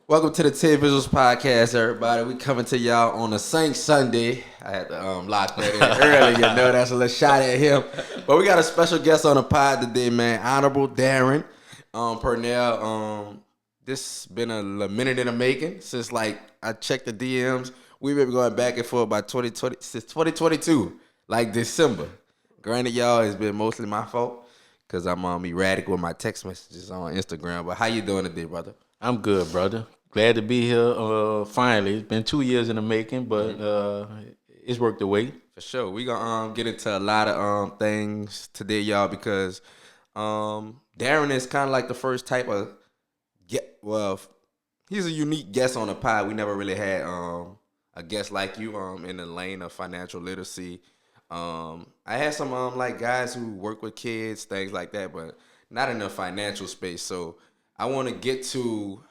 Welcome to the TaeVi podcast, everybody. We coming to y'all on a Saint Sunday. I had to lock that in early, that's a little shot at him. But we got a special guest on the pod today, man. Honorable Daren, Pernell. This been a minute in the making since I checked the DMs. We've been going back and forth by 2020 since 2022, like December. Granted, y'all, it's been mostly my fault because I'm erratic with my text messages on Instagram. But how you doing today, brother? I'm good, brother. Glad to be here. Finally, it's been 2 years in the making, but it's worked the wait. For sure. We gonna get into a lot of things today, y'all, because Daren is kind of like the first type of he's a unique guest on the pod. We never really had a guest like you in the lane of financial literacy. I had some like guys who work with kids, things like that, but not in the financial space. So I want to get to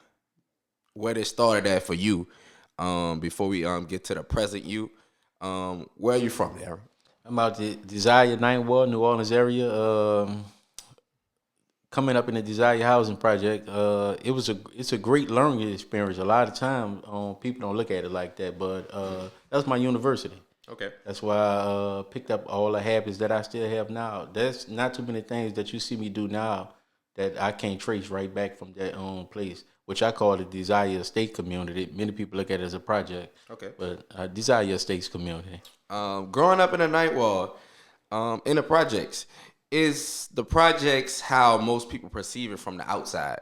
where it started at for you before we get to the present you. Where are you from, Daren? I'm out the Desire Ninth Ward, New Orleans area. Coming up in the Desire Housing Project, it's a great learning experience. A lot of time people don't look at it like that, but that's my university. Okay. That's why I picked up all the habits that I still have now. There's not too many things that you see me do now that I can't trace right back from that place, which I call the Desire Estate Community. Many people look at it as a project. Okay. But Desire Estates Community. Growing up in the night wall, in the projects, is the projects how most people perceive it from the outside?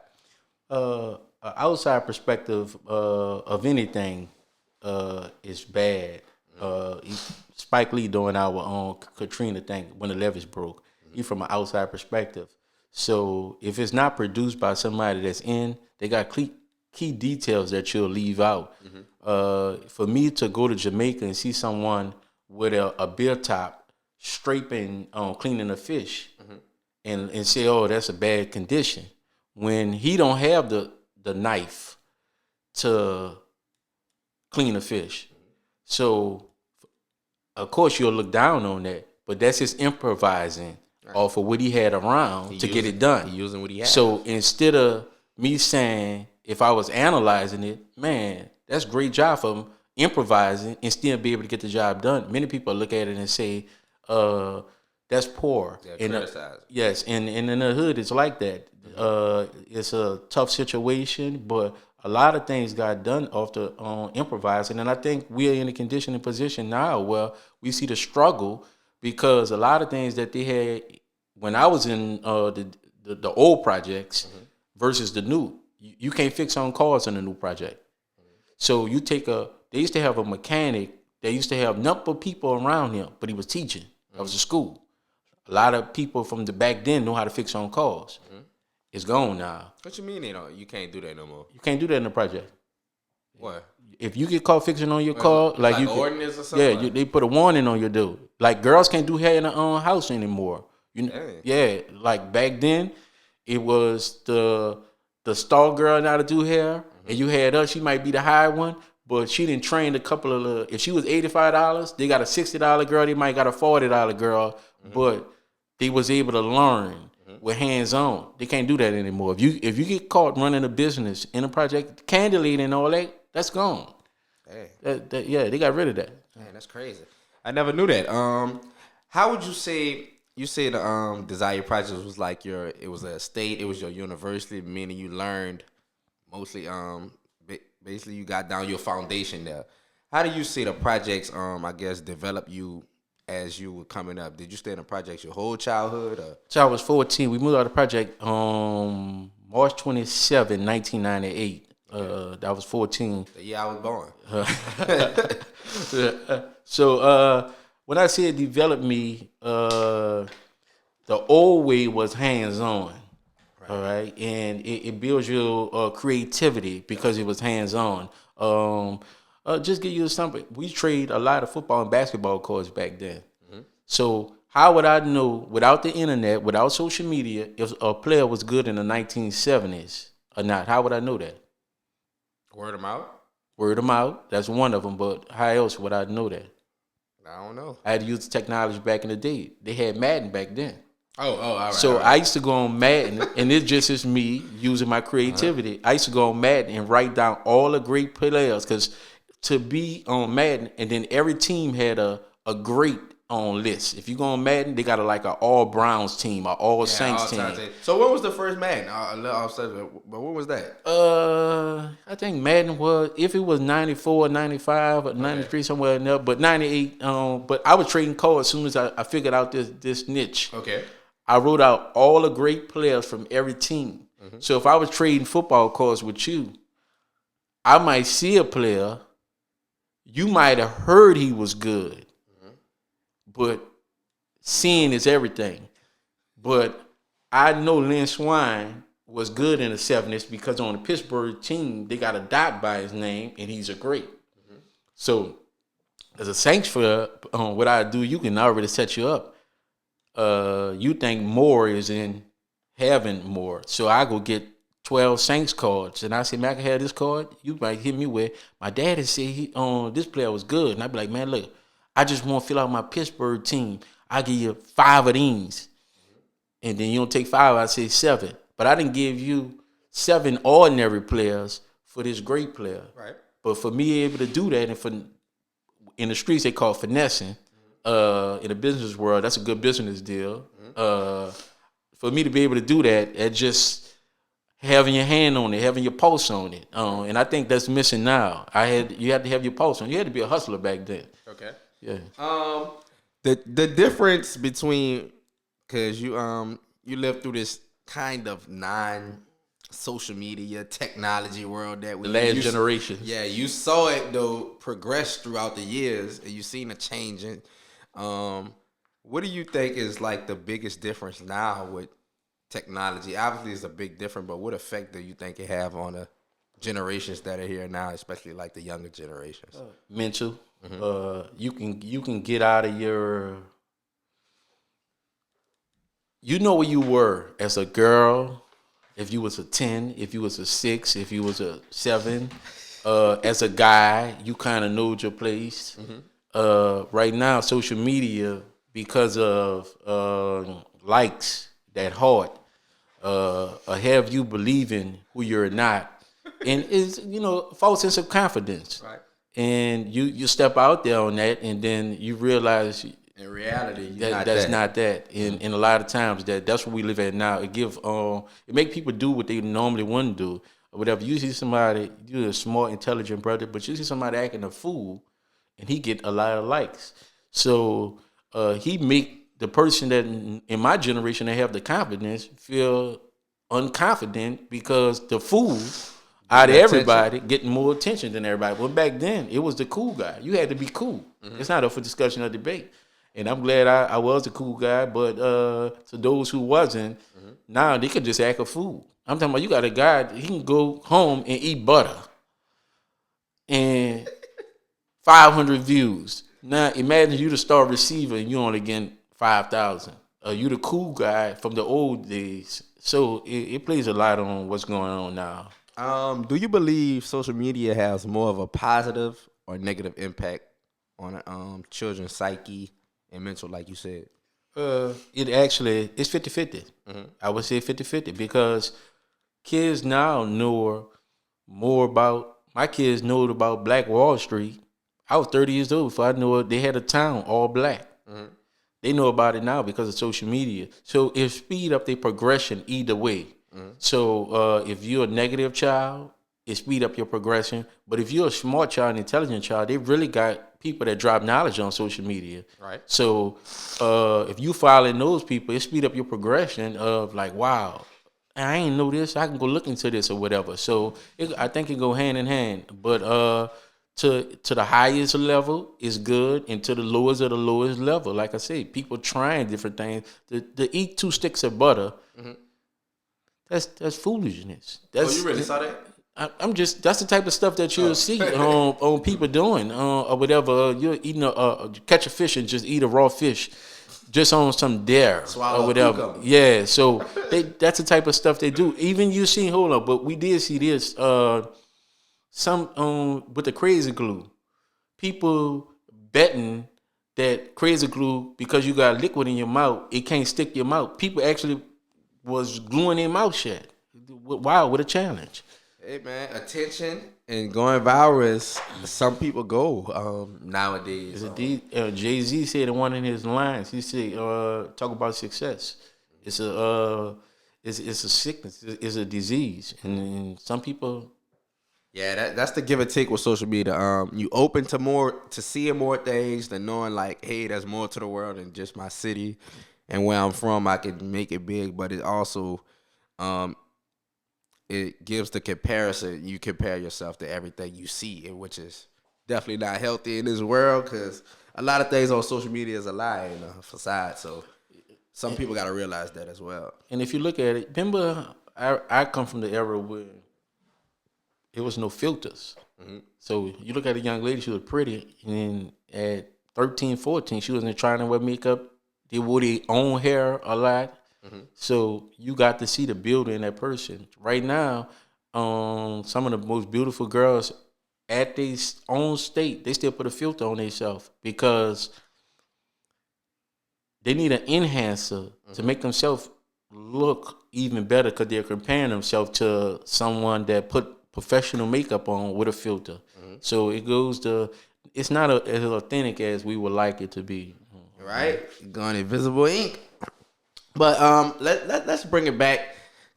A outside perspective of anything is bad. Spike Lee doing our own Katrina thing when the levees broke. He from an outside perspective. So if it's not produced by somebody that's in, they got key details that you'll leave out. For me to go to Jamaica and see someone with a beer top scraping, cleaning a fish, and say, oh, that's a bad condition, when he don't have the knife to clean a fish. So, of course, you'll look down on that, but that's just improvising off of what he had around to get it done. He using what he had. So instead of me saying, if I was analyzing it, man, that's a great job for him improvising and still be able to get the job done. Many people look at it and say, that's poor. Yeah, criticize. Yes, and in the hood, it's like that. It's a tough situation, but a lot of things got done after improvising. And I think we are in a conditioning position now where we see the struggle because a lot of things that they had when I was in the old projects versus the new, you can't fix on cars in the new project. So you take they used to have a mechanic, they used to have number of people around him, but he was teaching. That was a school. A lot of people from the back then know how to fix on cars. It's gone now. What you mean, you can't do that no more? You can't do that in the project. What? If you get caught fixing on your car, like you ordinance or something? yeah, they put a warning on your dude. Like girls can't do hair in their own house anymore. Yeah, like back then, it was the star girl now to do hair, and you had her. She might be the high one, but she didn't train a couple of. If she was $85, they got a $60 girl. They might got a $40 girl, but they was able to learn with hands on. They can't do that anymore. If you get caught running a business in a project, candidly and all that, that's gone. Hey. They got rid of that. Man, that's crazy. I never knew that. How would you say the Desire Project was like it was a state, it was your university, meaning you learned mostly basically you got down your foundation there. How do you see the projects I guess develop you as you were coming up? Did you stay in the projects your whole childhood? Or? So I was 14. We moved out of the project March 27, 1998. I was 14. The year I was born. So when I say it developed me, the old way was hands-on. Right. All right, and it builds your creativity because it was hands-on. Just give you something. We trade a lot of football and basketball courts back then. So how would I know without the internet, without social media, if a player was good in the 1970s or not? How would I know that? Word them out. Word of mouth. That's one of them. But how else would I know that? I don't know. I had to use the technology back in the day. They had Madden back then. All right. So I used to go on Madden, and it just is me using my creativity. I used to go on Madden and write down all the great players, because to be on Madden, and then every team had a great on list. If you go on Madden, they got like an all Browns team, an all Saints team. So when was the first Madden? But when was that? I think Madden was, if it was 94, 95, or 93, somewhere in there, but 98. But I was trading cards as soon as I figured out this niche. Okay. I wrote out all the great players from every team. So if I was trading football cards with you, I might see a player, you might have heard he was good, but seeing is everything. But I know Lynn Swine was good in the 70s because on the Pittsburgh team, they got a dot by his name, and he's a great. So as a Saints for what I do, you can already set you up. You think more is in having more. So I go get 12 Saints cards, and I say, man, I can have this card. You might hit me with, my daddy said this player was good. And I be like, man, look, I just want to fill out my Pittsburgh team. I give you 5 of these. And then you don't take 5, I say 7. But I didn't give you 7 ordinary players for this great player. Right. But for me able to do that, and for in the streets they call finessing. In the business world, that's a good business deal. For me to be able to do that, at just having your hand on it, having your pulse on it, and I think that's missing now. You had to have your pulse on. You had to be a hustler back then. Okay. Yeah. The difference between, because you lived through this kind of non-social media technology world that we The last generation. Yeah, you saw it though progress throughout the years, and you seen a change in. What do you think is like the biggest difference now with technology? Obviously, it's a big difference, but what effect do you think it have on the generations that are here now, especially like the younger generations? Mental. You can get out of your. You know where you were as a girl, if you was a 10, if you was a 6, if you was a 7. As a guy, you kind of know your place. Right now, social media, because of likes, that heart, have you believing who you're not, and is false sense of confidence. Right. And you step out there on that, and then you realize in reality that's not that. And a lot of times that's what we live at now. It make people do what they normally wouldn't do. Or whatever. You see somebody, you're a smart, intelligent brother, but you see somebody acting a fool, and he get a lot of likes. So he make the person that in my generation that have the confidence feel unconfident, because the fool out of everybody getting more attention than everybody. Well, back then it was the cool guy. You had to be cool. It's not up for discussion or debate. And I'm glad I was a cool guy, but to those who wasn't, now they could just act a fool. I'm talking about, you got a guy, he can go home and eat butter and 500 views. Now imagine you the star receiver and you only getting 5,000. You the cool guy from the old days. So it plays a lot on what's going on now. Do you believe social media has more of a positive or negative impact on children's psyche and mental, like you said? It's 50-50. I would say 50-50, because kids now know more about, my kids know about Black Wall Street. I was 30 years old before I knew they had a town all black. They know about it now because of social media. So it speed up their progression either way. So if you're a negative child, it speed up your progression. But if you're a smart child, an intelligent child, they really got people that drop knowledge on social media. Right. So if you following those people, it speed up your progression of like, wow, I ain't know this. I can go look into this or whatever. So I think it go hand in hand. But to the highest level is good, and to the lowest of the lowest level, like I say, people trying different things. To eat 2 sticks of butter, that's foolishness. You really saw that? I'm just, that's the type of stuff that you'll see on people doing or whatever. You're eating catch a fish and just eat a raw fish just on some dare Swallow or whatever. cucumber. Yeah, so that's the type of stuff they do. Even you see, hold on, but we did see this some with the crazy glue. People betting that crazy glue, because you got liquid in your mouth, it can't stick your mouth. People actually was gluing their mouth shut. Wow, what a challenge. Hey man, attention and going viral is some people go nowadays. Jay-Z said in one of his lines, he said, talk about success. It's a sickness, it's a disease. And some people. Yeah, that's the give and take with social media. You open to seeing more things than knowing like, hey, there's more to the world than just my city and where I'm from. I can make it big, but it also it gives the comparison. You compare yourself to everything you see, which is definitely not healthy in this world because a lot of things on social media is a lie and a facade. So some people got to realize that as well. And if you look at it, remember, I come from the era where there was no filters. Mm-hmm. So you look at a young lady, she was pretty, and then at 13, 14, she wasn't trying to wear makeup. They wore their own hair a lot. Mm-hmm. So you got to see the beauty in that person. Right now, some of the most beautiful girls at their own state, they still put a filter on themselves because they need an enhancer to make themselves look even better because they're comparing themselves to someone that put professional makeup on with a filter. Mm-hmm. So it goes to, it's not as authentic as we would like it to be. Right? Going invisible ink. But let's bring it back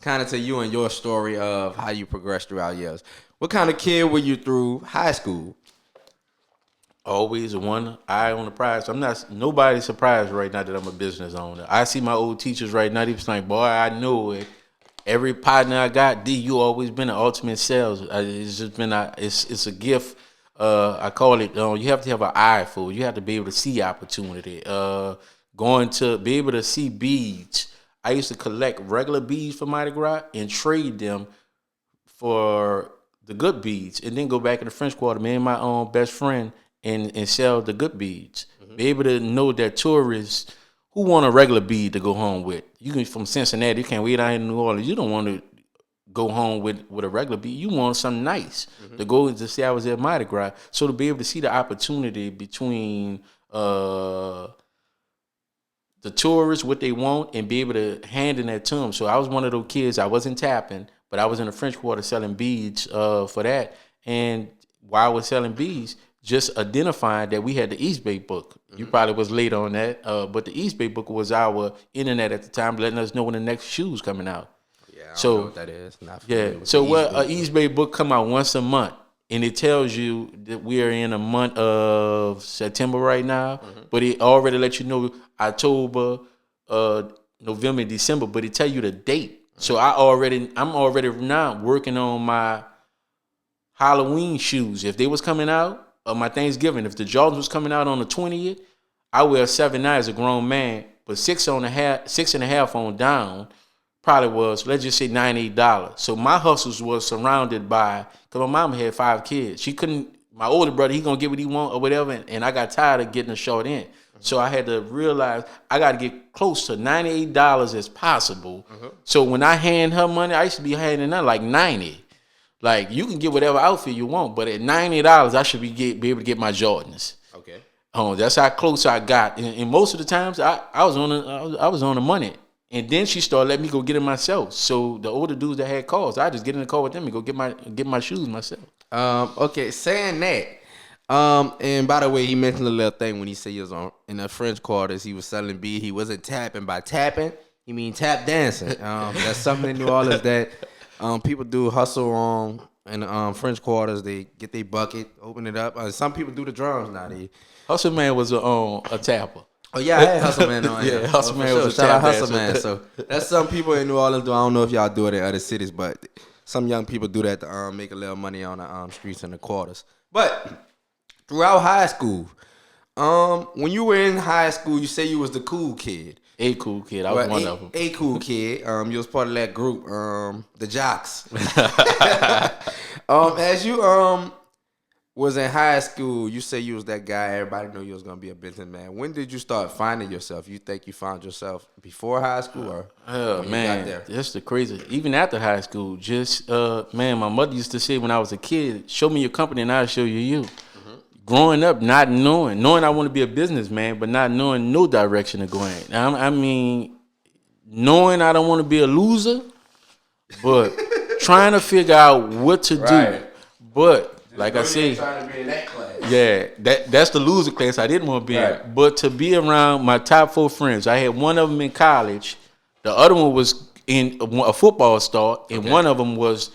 kind of to you and your story of how you progressed throughout years. What kind of kid were you through high school? Always one eye on the prize. Nobody's surprised right now that I'm a business owner. I see my old teachers right now, they was like, boy, I know it. Every partner I got, you always been an ultimate sales. It's just been it's a gift. I call it. You have to have an eye for it. You have to be able to see opportunity. Going to be able to see beads. I used to collect regular beads for Mardi Gras and trade them for the good beads, and then go back in the French Quarter, me and my own best friend, and sell the good beads. Mm-hmm. Be able to know that tourists who want a regular bead to go home with. You can from Cincinnati, you can't wait out here in New Orleans. You don't want to go home with a regular bead. You want something nice to go to say I was at Mardi Gras. So to be able to see the opportunity between the tourists, what they want, and be able to hand in that to them. So I was one of those kids. I wasn't tapping, but I was in the French Quarter selling beads for that. And while I was selling beads, just identifying that we had the East Bay book. You probably was late on that, but the East Bay book was our internet at the time, letting us know when the next shoe's coming out. Yeah, I don't know what that is. An East Bay book come out once a month, and it tells you that we are in a month of September right now, but it already let you know October, November, December, but it tell you the date. So I'm already now working on my Halloween shoes. If they was coming out, my Thanksgiving, if the Jordans was coming out on the 20th, I wear 7'9" as a grown man, but 6.5 on down probably was, let's just say $98. So my hustles was surrounded by, because my mama had 5 kids. She couldn't, my older brother, he gonna get what he want or whatever, and I got tired of getting a short end. So I had to realize I got to get close to $98 as possible. So when I hand her money, I used to be handing her like 90. Like, you can get whatever outfit you want, but at $90, I should be able to get my Jordans. Okay. That's how close I got. And most of the times, I was on the money. And then she started letting me go get it myself. So the older dudes that had cars, I just get in the car with them and go get my shoes myself. Okay, saying that. And by the way, he mentioned a little thing when he said he was in the French Quarters. He was selling bead. He wasn't tapping. By tapping, he mean tap dancing. That's something in New Orleans that people do hustle on in French Quarters. They get their bucket, open it up. Some people do the drums now. Hustle Man was a tapper. Oh yeah, I had Hustle Man on. Yeah, Hustle Man was a shout out tap Hustle Man. So that's some people in New Orleans do. I don't know if y'all do it in other cities, but some young people do that to make a little money on the streets and the quarters. But throughout high school, when you were in high school, you say you was the cool kid. A cool kid. I was one of them. A cool kid. You was part of that group, the Jocks. As you was in high school, you say you was that guy. Everybody knew you was gonna be a businessman. When did you start finding yourself? You think you found yourself before high school, or when man, you got there? that's the crazy. Even after high school, just man, my mother used to say when I was a kid, "Show me your company, and I'll show you you." growing up, not knowing I want to be a businessman, but not knowing no direction to go in. I mean, knowing I don't want to be a loser, but trying to figure out what to do. But like I said, trying to be in that class. yeah, that's the loser class I didn't want to be in. But to be around my top 4 friends, I had one of them in college, the other one was in a football star, and one of them was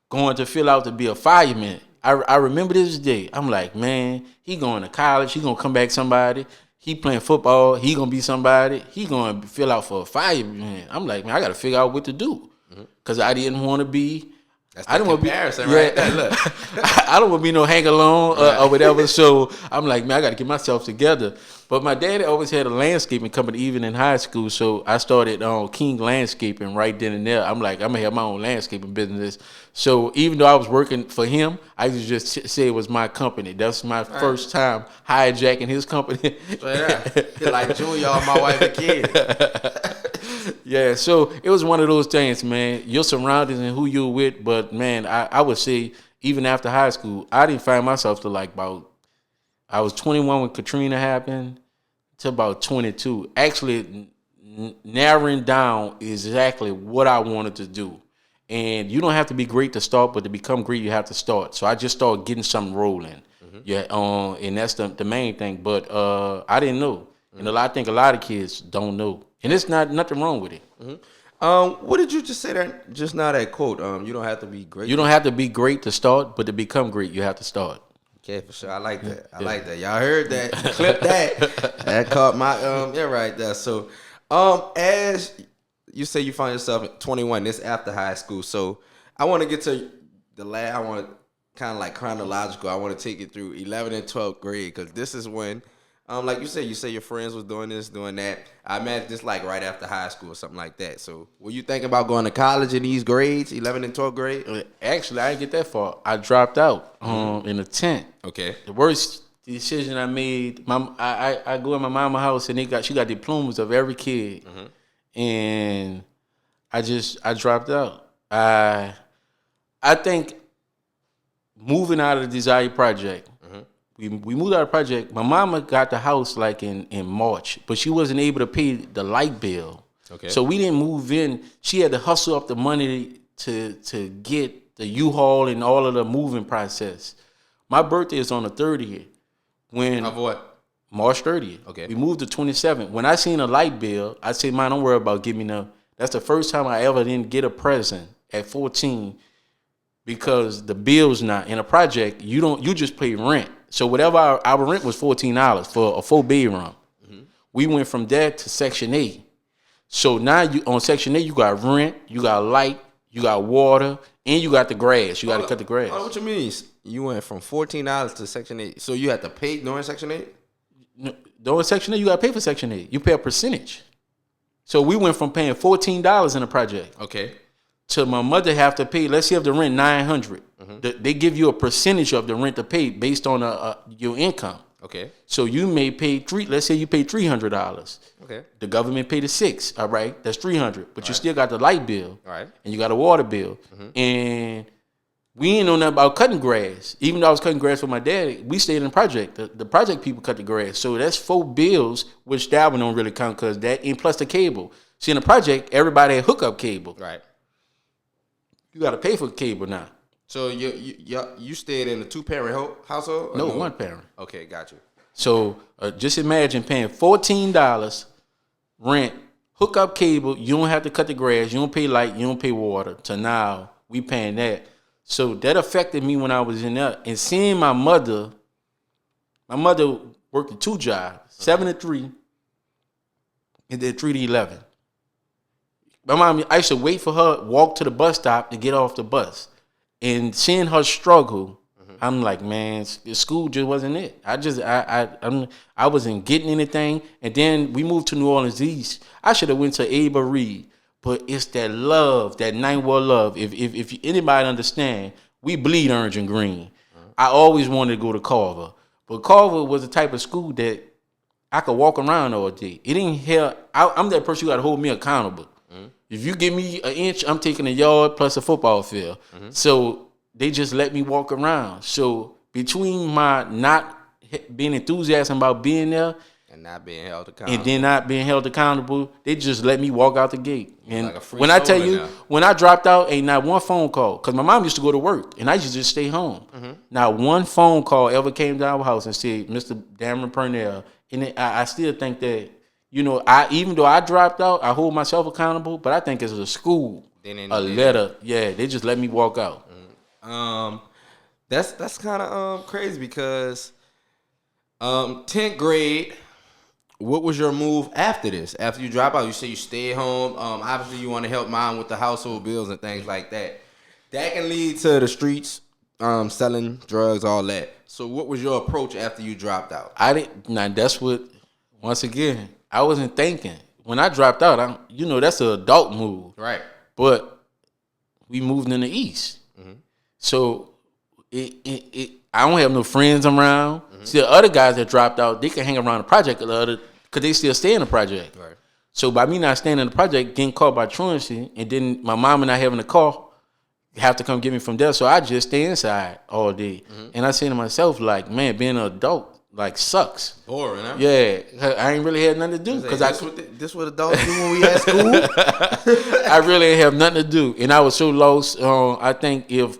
going to fill out to be a fireman. I remember this day. I'm like, man, he going to college. He going to come back somebody. He playing football. He going to be somebody. He going to fill out for a fireman. I'm like, man, I got to figure out what to do. Because I didn't want to be. That's the comparison, right? Look. I don't want to be no hang along or whatever. So I'm like, man, I got to get myself together. But my daddy always had a landscaping company, even in high school. So I started on King Landscaping right then and there. I'm like, I'm going to have my own landscaping business. So even though I was working for him, I used to just say it was my company. That's my first time hijacking his company. Like Junior, my wife and kid. Yeah, so it was one of those things, man. Your surroundings and who you're with, but man, I would say even after high school, I didn't find myself to like I was 21 when Katrina happened to about 22. Actually, narrowing down exactly what I wanted to do. And you don't have to be great to start, but to become great, you have to start. So I just started getting something rolling. Yeah, and that's the main thing. But I didn't know. And I think a lot of kids don't know. And it's nothing wrong with it. What did you just say there? Just now that quote. You don't have to be great. You don't have to be great to start, but to become great, you have to start. Okay, for sure. I like that. I like that. Y'all heard that? Clip that. That caught my right there. So, as you say, you find yourself at 21. This after high school. So, I want to get to the last. I want to kind of like chronological. I want to take it through 11th and 12th grade because this is when. Like you say your friends was doing this, doing that. I imagine this like right after high school or something like that. So, were you thinking about going to college in these grades, 11th and 12th grade? Actually, I didn't get that far. I dropped out in the 10th. Okay. The worst decision I made. I go in my mama's house and she got diplomas of every kid, and I dropped out. I think moving out of the Desire Project. We moved out of the project. My mama got the house like in March, but she wasn't able to pay the light bill. Okay. So we didn't move in. She had to hustle up the money to get the U-Haul and all of the moving process. My birthday is on the 30th. Of what? March 30th. Okay. We moved to 27th. When I seen a light bill, I said, "Man, don't worry about giving me no." That's the first time I ever didn't get a present at 14 because the bill's not in a project. You just pay rent. So whatever our rent was $14 for a 4-bedroom. We went from that to Section 8. So now you on Section 8, you got rent, you got light, you got water, and you got the grass. You got to cut the grass. What you mean? You went from $14 to Section 8. So you had to pay during Section 8? No, during Section 8, you got to pay for Section 8. You pay a percentage. So we went from paying $14 in a project. Okay. To my mother have to pay, let's say if the rent $900. They give you a percentage of the rent to pay based on your income. Okay. So you may pay let's say you pay $300. Okay. The government paid $600. All right, that's $300. But you still got the light bill. All right. And you got a water bill. And we ain't know nothing about cutting grass. Even though I was cutting grass with my dad, we stayed in the project. The project people cut the grass. So that's 4 bills, which that one don't really count because that and plus the cable. See, in the project, everybody had hookup cable. Right. You got to pay for cable now. So you stayed in a 2-parent household? No, 1 parent. Okay, got you. So just imagine paying $14 rent, hook up cable. You don't have to cut the grass. You don't pay light. You don't pay water. To now, we paying that. So that affected me when I was in there. And seeing my mother worked at 2 jobs, 7 to 3, and then 3 to 11. My mom, I used to wait for her, walk to the bus stop to get off the bus. And seeing her struggle, I'm like, man, school just wasn't it. I wasn't getting anything. And then we moved to New Orleans East. I should have went to Ava Reed. But it's that love, that 9-word love. If anybody understand, we bleed orange and green. I always wanted to go to Carver. But Carver was the type of school that I could walk around all day. It didn't help. I'm that person who got to hold me accountable. If you give me an inch, I'm taking a yard plus a football field. So they just let me walk around. So between my not being enthusiastic about being there, and not being held accountable. and then not being held accountable, they just let me walk out the gate. And like a free when I soul tell in you, there. when I dropped out, ain't not one phone call. Because my mom used to go to work, and I used to just stay home. Not one phone call ever came to our house and said, Mr. Daren Pernell. And I still think that, even though I dropped out, I hold myself accountable, but I think it's a school, a letter. Yeah, they just let me walk out. That's kind of crazy because 10th grade, what was your move after this? After you drop out, you say you stay home. Obviously, you want to help mom with the household bills and things like that. That can lead to the streets, selling drugs, all that. So what was your approach after you dropped out? I didn't. Now that's what. Once again, I wasn't thinking when I dropped out. That's an adult move, Right. But we moved in the East, so I don't have no friends around. See, the other guys that dropped out, they can hang around the project because they still stay in the project. Right. So by me not staying in the project, getting caught by truancy, and then my mom and I having a car, have to come get me from there. So I just stay inside all day. And I say to myself, like, man, being an adult, like, sucks. Boring, huh? Yeah, I ain't really had nothing to do. This what adults do when we at school? I really ain't have nothing to do. And I was so lost. I think if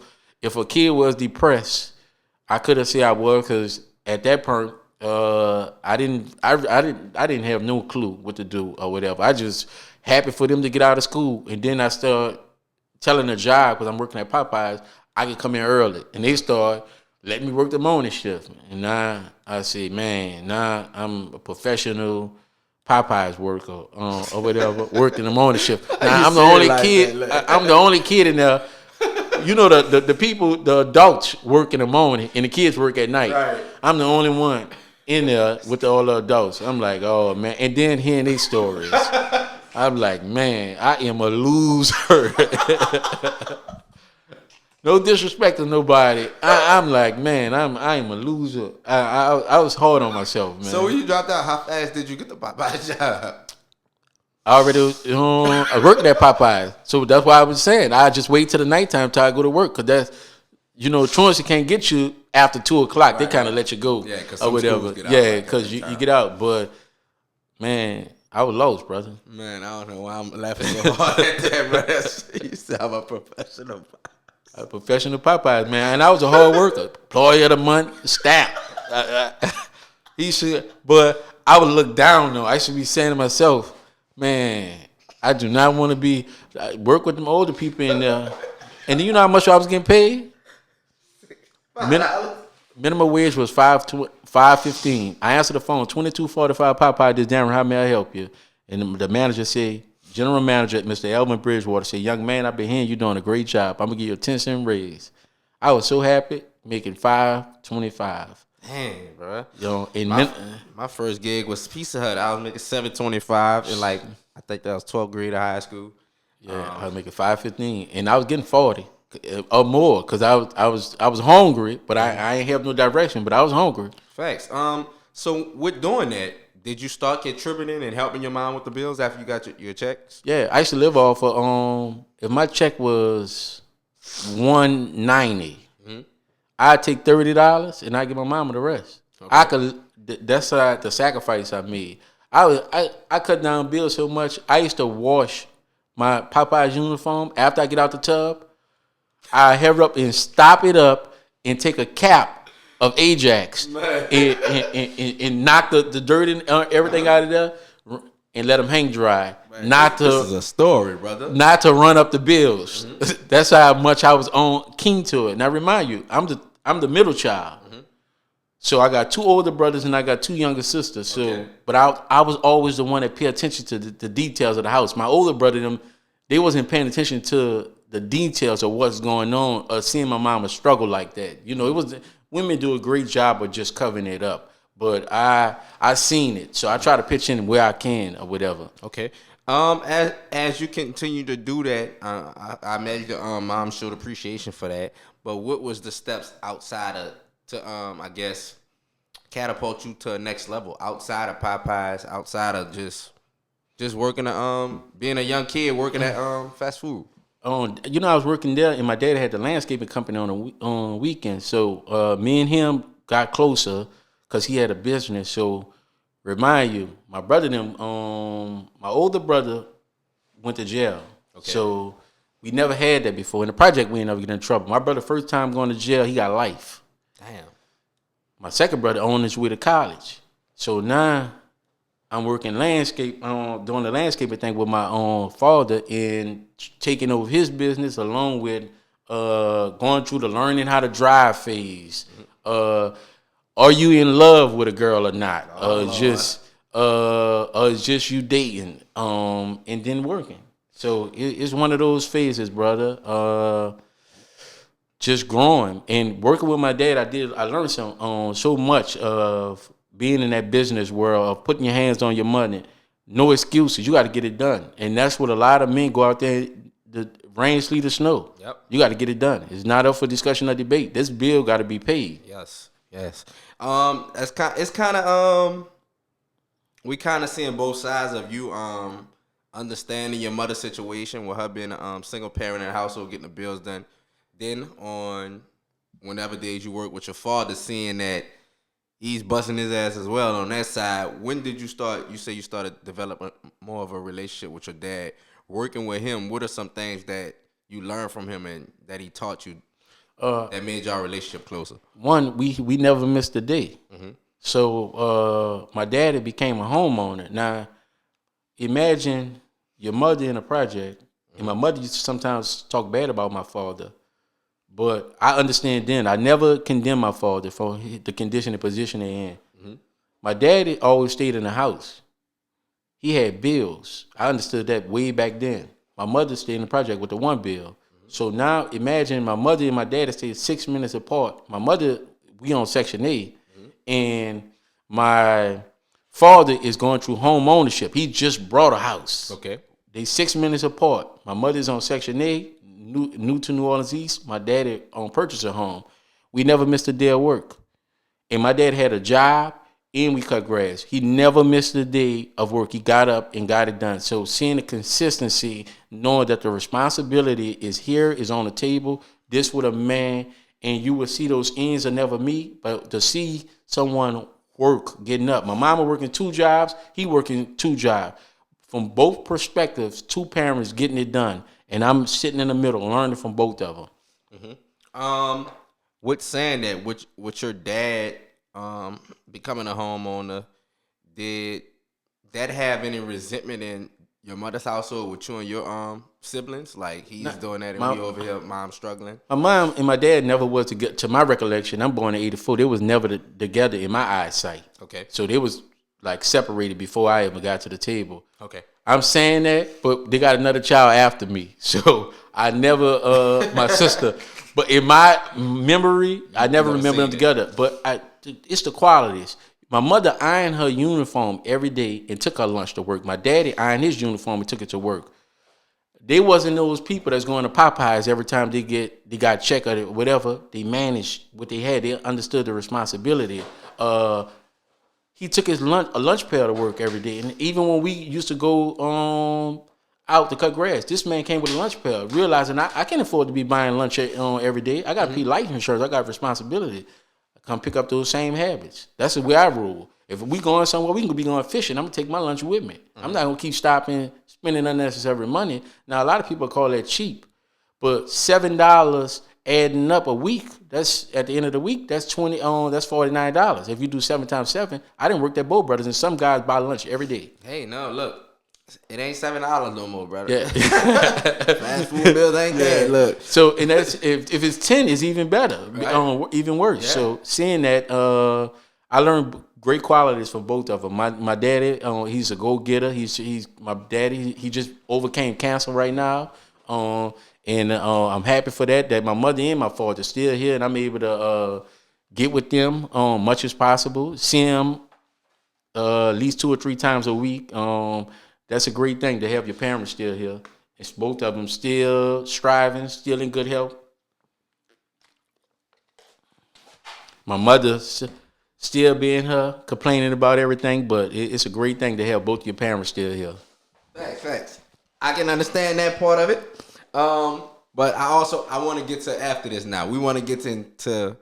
a kid was depressed, I could have said I was, because at that point, I didn't have no clue what to do or whatever. I just happy for them to get out of school. And then I started telling the job, because I'm working at Popeyes, I can come in early. And they start letting me work the morning shift. And now I say, man, now I'm a professional Popeyes worker or whatever, working the morning shift. Now I'm the only kid. I'm the only kid in there. The people, the adults work in the morning and the kids work at night. Right. I'm the only one in there with all the adults. I'm like, oh man. And then hearing these stories, I'm like, man, I am a loser. No disrespect to nobody. I'm like, man, I am a loser. I was hard on myself, man. So when you dropped out, how fast did you get the Popeye job? I already I worked at Popeyes. So that's why I was saying I just wait till the nighttime till I go to work, because that's, truancy can't get you after 2:00. Right, they kind of let you go, yeah, because or whatever. Yeah, because you get out. But man, I was lost, brother. Man, I don't know why I'm laughing so hard at that, bro. You said I'm a professional. A professional Popeyes, man. And I was a hard worker. Employee of the month, stamp. But I would look down, though. I should be saying to myself, man, I do not want to work with them older people in there. And do you know how much I was getting paid? Minimum wage was $5.15. I answered the phone, 2245 Popeye, this Daren, how may I help you? And the manager said, General Manager, Mr. Elvin Bridgewater, said, young man, I've been hearing you doing a great job. I'm going to give you a 10-cent raise. I was so happy, making $5.25. Dang, bro. My first gig was Pizza Hut. I was making $7.25 in I think that was 12th grade of high school. Yeah, I was making $5.15, and I was getting 40 or more, because I was hungry, but I ain't have no direction, but I was hungry. Facts. So with doing that, did you start contributing and helping your mom with the bills after you got your checks? Yeah, I used to live off of if my check was $190, I'd take $30 and I give my mama the rest. Okay. That's the sacrifice I made. I cut down bills so much. I used to wash my Popeyes uniform after I get out the tub. I have it up and stop it up and take a cap of Ajax and knock the dirt and everything out of there and let them hang dry. Man, this is a story, brother. Not to run up the bills. That's how much I was keen to it. Now remind you, I'm the middle child. So I got 2 older brothers and I got 2 younger sisters. So, but I was always the one that paid attention to the details of the house. My older brother, they wasn't paying attention to the details of what's going on, or seeing my mama struggle like that. It was women do a great job of just covering it up, but I seen it, so I try to pitch in where I can or whatever. Okay. As you continue to do that, I imagine your mom showed appreciation for that. But what was the steps outside to I guess catapult you to the next level outside of Popeyes, outside of just working being a young kid working at fast food? I was working there, and my dad had the landscaping company on weekends. So me and him got closer because he had a business. So remind you, my brother my older brother went to jail. Okay. So we never had that before. In the project, we ain't never get in trouble. My brother, first time going to jail, he got life. Damn. My second brother on his way to college. So now I'm working doing the landscaping thing with my father and taking over his business along with going through the learning how to drive phase. Are you in love with a girl or not? Just you dating, and then working. So it's one of those phases, brother. Just growing and working with my dad. I learned so much of being in that business world, of putting your hands on your money. No excuses. You got to get it done, and that's what a lot of men go out there. The rain, sleet, or snow. Yep. You got to get it done. It's not up for discussion or debate. This bill got to be paid. Yes. It's kind of we kind of seeing both sides of you understanding your mother's situation with her being a single parent in the household, getting the bills done. Then on whenever days you work with your father, seeing that he's busting his ass as well on that side. When did you start? You say you started developing more of a relationship with your dad. Working with him, what are some things that you learned from him and that he taught you that made y'all relationship closer? One, we never missed a day. Mm-hmm. So my daddy became a homeowner. Now, imagine your mother in a project, and my mother used to sometimes talk bad about my father, but I understand then. I never condemned my father for the condition and position they're in. Mm-hmm. My daddy always stayed in the house. He had bills. I understood that way back then. My mother stayed in the project with the one bill. Mm-hmm. So now imagine my mother and my daddy stayed 6 minutes apart. My mother, we on Section A, mm-hmm. and my father is going through home ownership. He just brought a house. Okay. They 6 minutes apart. My mother's on Section A, new to New Orleans East. My daddy on purchase a home. We never missed a day of work. And my dad had a job, and we cut grass. He never missed a day of work. He got up and got it done. So seeing the consistency, knowing that the responsibility is here, is on the table, this with a man, and you will see those ends are never meet, but to see someone work, getting up. My mama working 2 jobs, he working 2 jobs. From both perspectives, 2 parents getting it done. And I'm sitting in the middle, learning from both of them. Mm-hmm. With saying that, with your dad becoming a homeowner, did that have any resentment in your mother's household with you and your siblings? Like he's doing that and we over here, mom's struggling? My mom and my dad never was together. To my recollection, I'm born in 84. They was never together in my eyesight. Okay. So they was like separated before I ever got to the table. Okay. I'm saying that, but they got another child after me. So I never, my sister, but in my memory, I never remember them together. But it's the qualities. My mother ironed her uniform every day and took her lunch to work. My daddy ironed his uniform and took it to work. They wasn't those people that's going to Popeyes every time they got check or whatever. They managed what they had. They understood the responsibility. He took his lunch pail to work every day. And even when we used to go out to cut grass, this man came with a lunch pail, realizing I can't afford to be buying lunch every day. I got to pay life insurance. I got responsibility. I come pick up those same habits. That's the way I rule. If we going somewhere, we can be going fishing. I'm going to take my lunch with me. Mm-hmm. I'm not going to keep stopping, spending unnecessary money. Now, a lot of people call that cheap. But $7 adding up a week, that's at the end of the week, that's that's $49. If you do 7 times 7, I didn't work at Bo Brothers, and some guys buy lunch every day. Hey, no, look, it ain't $7 no more, brother. Yeah. Fast food bills ain't that. Look. So, and that's if it's 10, it's even better, right. Even worse. Yeah. So, seeing that, I learned great qualities from both of them. My daddy, he's a go-getter. He's my daddy. He just overcame cancer right now. And I'm happy for that my mother and my father are still here, and I'm able to get with them much as possible. See them at least 2 or 3 times a week. That's a great thing to have your parents still here. It's both of them still striving, still in good health. My mother still being her, complaining about everything, but it's a great thing to have both your parents still here. Facts. I can understand that part of it. But I want to get to after this now. We want to get into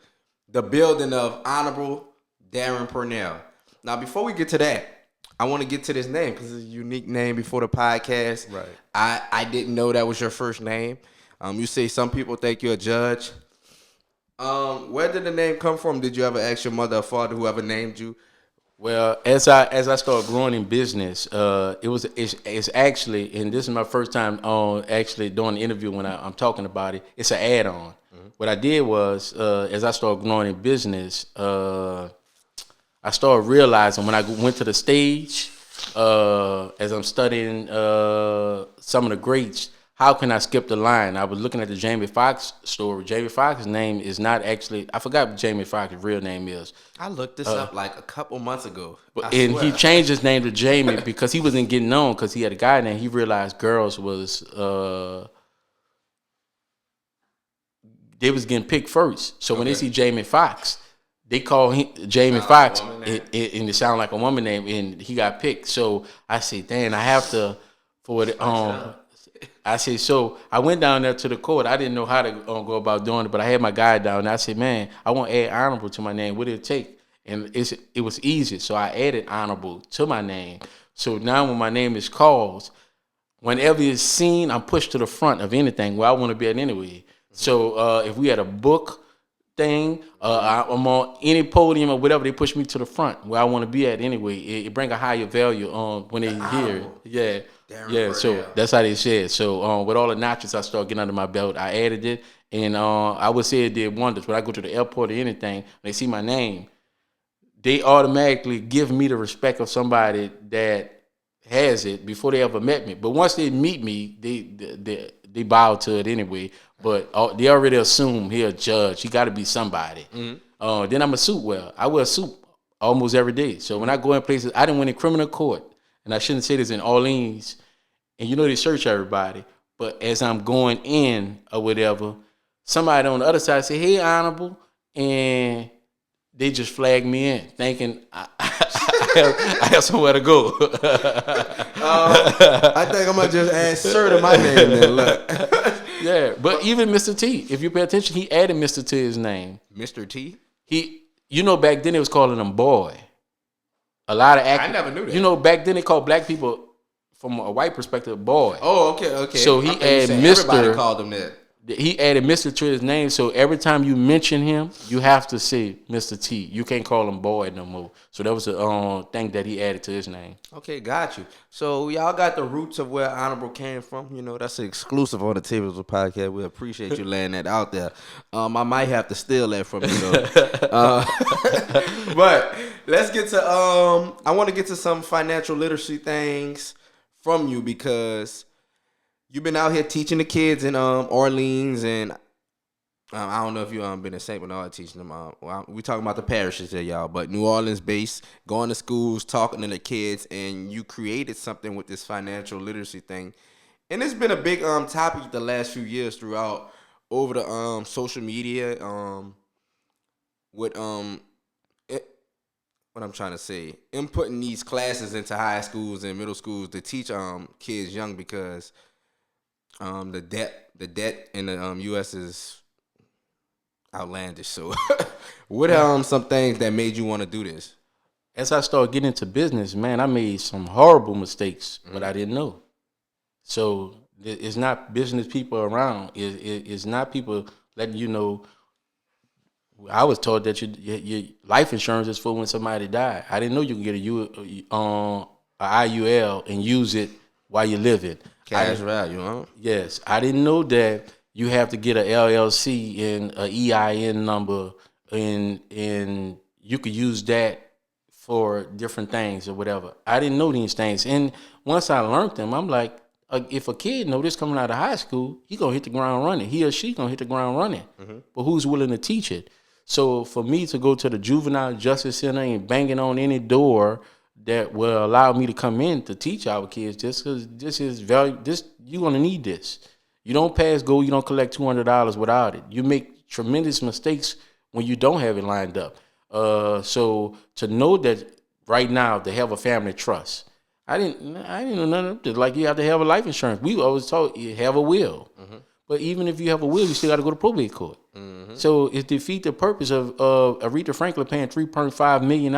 the building of honorable Daren Pernell. Now, before we get to that, I want to get to this name because it's a unique name before the podcast. Right. I didn't know that was your first name. You say some people think you're a judge. Where did the name come from? Did you ever ask your mother or father, whoever named you? Well, as I started growing in business, it's actually, and this is my first time on actually doing the interview when I'm talking about it. It's an add-on. What I did was, as I started growing in business, I started realizing when I went to the stage, as I'm studying some of the greats, how can I skip the line? I was looking at the Jamie Foxx story. Jamie Foxx's name is not actually, I forgot what Jamie Foxx's real name is. I looked this up like a couple months ago. And he changed his name to Jamie because he wasn't getting known because he had a guy named, he realized girls was, they was getting picked first. So when they see Jamie Foxx, they call him Jamie Foxx, and it sounded like a woman name, and he got picked. So I said, "Dang, I have to for the I said, so I went down there to the court. I didn't know how to go about doing it, but I had my guy down there. I said, man, I want to add honorable to my name. What did it take? And it was easy. So I added honorable to my name. So now when my name is called, whenever it's seen, I'm pushed to the front of anything where I want to be at anyway. So if we had a book thing, I'm on any podium or whatever, they push me to the front where I want to be at anyway. It bring a higher value when they hear it. Yeah. Daren Yeah, so Pernell. that's how they said. So with all the notches I started getting under my belt, I added it, and I would say it did wonders. When I go to the airport or anything, they see my name, they automatically give me the respect of somebody that has it before they ever met me. But once they meet me, they bow to it anyway. But they already assume he a judge. He got to be somebody. Mm-hmm. Then I'm a suit wearer. I wear a suit almost every day. So when I go in places, I didn't win in criminal court. And I shouldn't say this in Orleans, and you know they search everybody. But as I'm going in or whatever, somebody on the other side say, "Hey, honorable," and they just flag me in, thinking I have somewhere to go. I think I'm gonna just add sir to my name then. Look, Yeah, but even Mr. T, if you pay attention, he added Mr. to his name. Mr. T. Back then they was calling him boy. A lot of actors. I never knew that. Back then they called black people, from a white perspective, boy. Oh, okay. So he added Mr. Everybody called him that. He added Mr. to his name, so every time you mention him, you have to say Mr. T. You can't call him boy no more. So that was the thing that he added to his name. Okay, got you. So y'all got the roots of where honorable came from. You know, that's an exclusive on the TaeVi podcast. We appreciate you laying that out there. I might have to steal that from you though. But let's get to I want to get to some financial literacy things from you because you've been out here teaching the kids in Orleans, and I don't know if you been in St. Bernard teaching them. We talking about the parishes here, y'all, but New Orleans based, going to schools, talking to the kids, and you created something with this financial literacy thing, and it's been a big topic the last few years throughout over the social media with what I'm trying to say, inputting these classes into high schools and middle schools to teach kids young because the debt in the U.S. is outlandish. So, what are some things that made you want to do this? As I started getting into business, man, I made some horrible mistakes, but I didn't know. So it's not business people around. It's not people letting you know. I was told that your life insurance is for when somebody died. I didn't know you can get a IUL and use it while you're living. Cash value, huh? Yes. I didn't know that you have to get a LLC and a EIN number, and you could use that for different things or whatever. I didn't know these things. And once I learned them, I'm like, if a kid know this coming out of high school, he going to hit the ground running. He or she going to hit the ground running. Mm-hmm. But who's willing to teach it? So for me to go to the Juvenile Justice Center and banging on any door that will allow me to come in to teach our kids, just because this is value, you're going to need this. You don't pass go, you don't collect $200 without it. You make tremendous mistakes when you don't have it lined up. So to know that right now, to have a family trust, I didn't know nothing. Like you have to have a life insurance. We always told you have a will. Mm-hmm. But even if you have a will, you still got to go to probate court. Mm-hmm. So it defeats the purpose of Aretha Franklin paying $3.5 million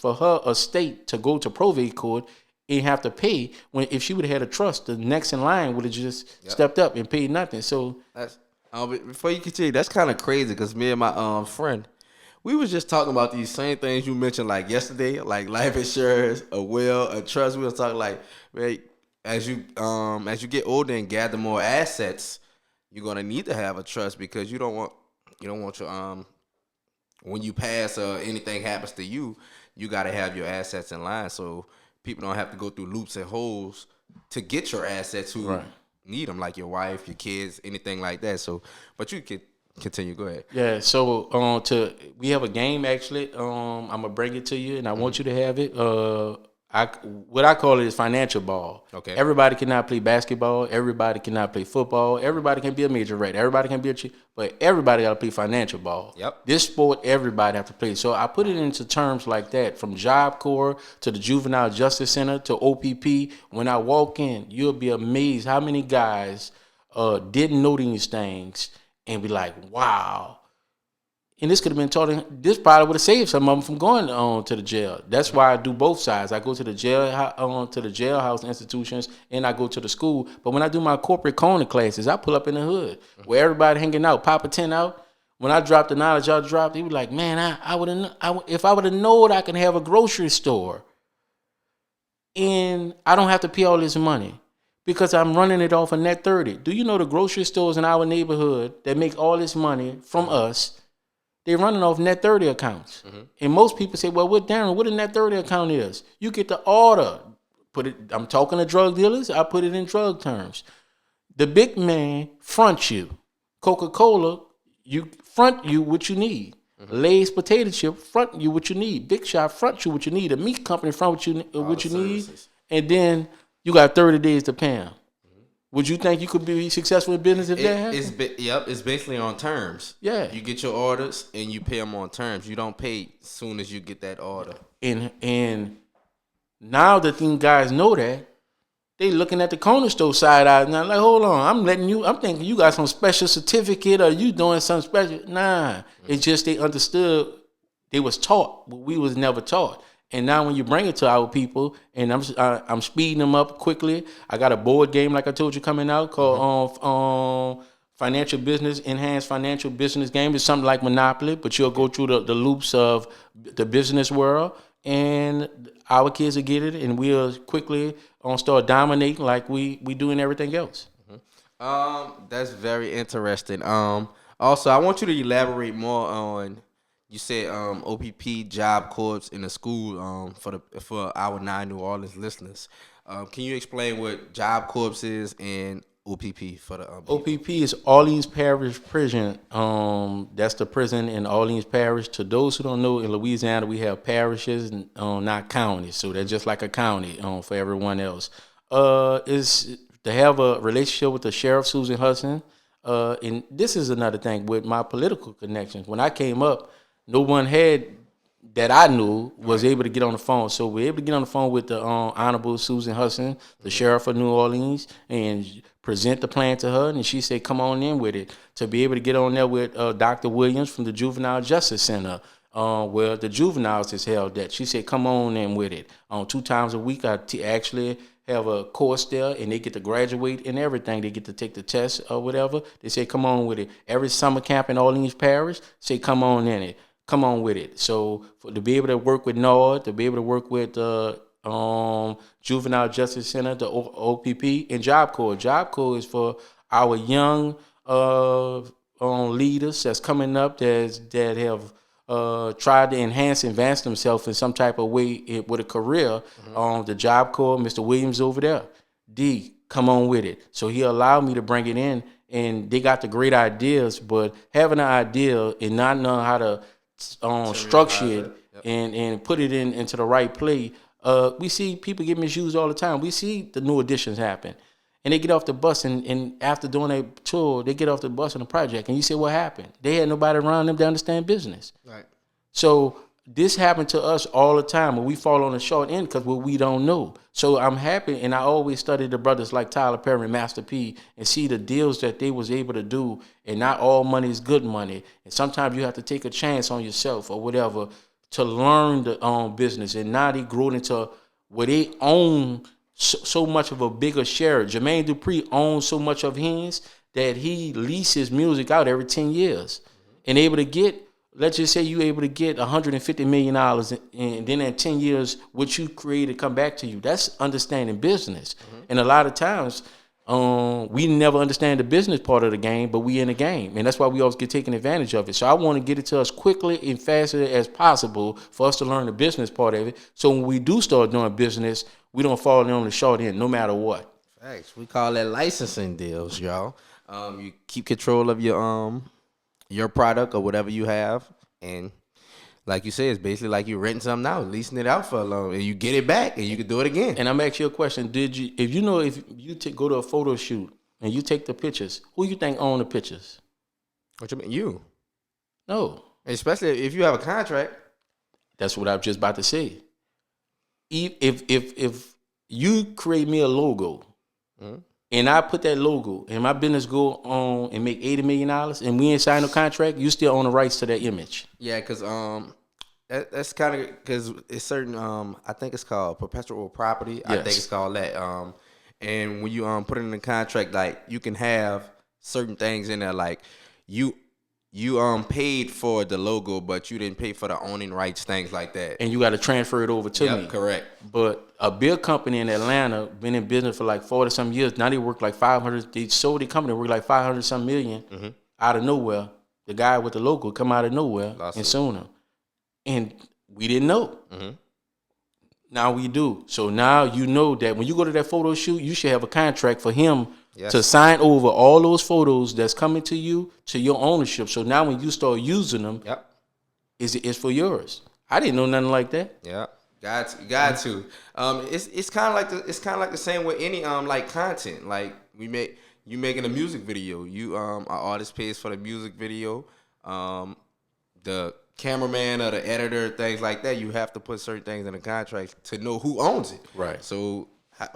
for her estate to go to probate court and have to pay, when if she would have had a trust, the next in line would have just stepped up and paid nothing. So that's before you continue, that's kind of crazy because me and my friend, we was just talking about these same things you mentioned like yesterday, like life insurance, a will, a trust. We was talking like, man, as you get older and gather more assets, you're gonna need to have a trust because you don't want your when you pass or anything happens to you, you got to have your assets in line so people don't have to go through loops and holes to get your assets who need them, like your wife, your kids, anything like that. So, but you can continue. Go ahead. yeah, so we have a game actually. I'm gonna bring it to you, and I want you to have it. What I call it is financial ball. Okay. Everybody cannot play basketball. Everybody cannot play football. Everybody can be a major rate. Everybody can be but everybody got to play financial ball. Yep. This sport, everybody have to play. So I put it into terms like that, from Job Corps to the Juvenile Justice Center to OPP. When I walk in, you'll be amazed how many guys didn't know these things and be like, wow. And this could have been taught. This probably would have saved some of them from going on to the jail. That's why I do both sides. I go to the jailhouse institutions, and I go to the school. But when I do my corporate corner classes, I pull up in the hood where everybody hanging out, pop a tent out. When I drop the knowledge y'all dropped, they be like, man, if I would have known I can have a grocery store, and I don't have to pay all this money because I'm running it off of Net 30. Do you know the grocery stores in our neighborhood that make all this money from us? They're running off Net 30 accounts. Mm-hmm. And most people say, well, Daren, what a Net 30 account is? You get the order. I'm talking to drug dealers. I put it in drug terms. The big man fronts you. Coca-Cola, you front you what you need. Mm-hmm. Lay's potato chip front you what you need. Big Shot front you what you need. A meat company front what you need. And then you got 30 days to pay them. Would you think you could be successful in business if that happened? It's basically on terms. Yeah. You get your orders and you pay them on terms. You don't pay as soon as you get that order. And now that these guys know that, they looking at the corner store side eye now like, hold on, I'm thinking you got some special certificate or you doing something special. Nah. Mm-hmm. It's just they understood, they was taught, but we was never taught. And now when you bring it to our people, and I'm speeding them up quickly. I got a board game, like I told you, coming out called Financial Business, Enhanced Financial Business Game. It's something like Monopoly, but you'll go through the loops of the business world, and our kids will get it, and we'll quickly start dominating like we do in everything else. Mm-hmm. That's very interesting. Also, I want you to elaborate more on. You said OPP, Job Corps in the school for our 9 New Orleans listeners. Can you explain what Job Corps is and OPP for the OPP is Orleans Parish Prison. That's the prison in Orleans Parish. To those who don't know, in Louisiana we have parishes, not counties, so they're just like a county for everyone else. Is to have a relationship with the sheriff, Susan Hudson. And this is another thing with my political connections. When I came up, no one had that I knew was able to get on the phone. So we're able to get on the phone with the Honorable Susan Hudson, the sheriff of New Orleans, and present the plan to her. And she said, come on in with it. To be able to get on there with Dr. Williams from the Juvenile Justice Center, where the juveniles is held at. She said, come on in with it. 2 times a week, I actually have a course there, and they get to graduate and everything. They get to take the test or whatever. They say, come on with it. Every summer camp in Orleans Parish, say, come on in it. Come on with it. So to be able to work with NORD, to be able to work with Juvenile Justice Center, the OPP, and Job Corps. Job Corps is for our young leaders that's coming up that have tried to advance themselves in some type of way with a career. The Job Corps, Mr. Williams over there. D, come on with it. So he allowed me to bring it in, and they got the great ideas, but having an idea and not knowing how to structure it and put it into the right play. We see people get misused all the time. We see the new additions happen. And they get off the bus, and after doing a tour, they get off the bus on a project. And you say, what happened? They had nobody around them to understand business. Right. So this happened to us all the time, when we fall on the short end because we don't know. So I'm happy, and I always study the brothers like Tyler Perry, Master P, and see the deals that they was able to do. And not all money is good money, and sometimes you have to take a chance on yourself or whatever to learn the business. And now they grew into where they own so much of a bigger share. Jermaine Dupri owns so much of his that he leases music out every 10 years, and able to get. Let's just say you able to get $150 million, and then in 10 years, what you created come back to you. That's understanding business. And a lot of times, we never understand the business part of the game, but we in the game. And that's why we always get taken advantage of it. So I want to get it to us quickly and faster as possible for us to learn the business part of it. So when we do start doing business, we don't fall on the short end no matter what. Facts. We call that licensing deals, y'all. You keep control of your product or whatever you have, and like you said, it's basically like you renting something out, leasing it out for a long, and you get it back, and you can do it again. And I'm asking you a question: if you go to a photo shoot and you take the pictures, who you think own the pictures? What you mean, you? No, Especially if you have a contract. that's what I was just about to say. If you create me a logo. Mm-hmm. And I put that logo, and my business go on and make $80 million, and we ain't sign no contract, you still own the rights to that image. Yeah, because that's kind of because it's certain. I think it's called perpetual property. Yes. I think it's called that. And when you put it in the contract, like you can have certain things in there, like you paid for the logo, but you didn't pay for the owning rights, things like that. And you got to transfer it over to me. Correct. But a big company in Atlanta, been in business for like 40-some years. Now they work like 500. They sold the company, work like 500-some million out of nowhere. The guy with the logo come out of nowhere and sued him. And we didn't know. Mm-hmm. Now we do. So now you know that when you go to that photo shoot, you should have a contract for him to sign over all those photos that's coming to you to your ownership. So now when you start using them, it's for yours. I didn't know nothing like that. Yeah, got to. It's kind of like the same with any like content. Like you making a music video. You an artist pays for the music video. The cameraman or the editor, things like that. You have to put certain things in the contract to know who owns it. Right. So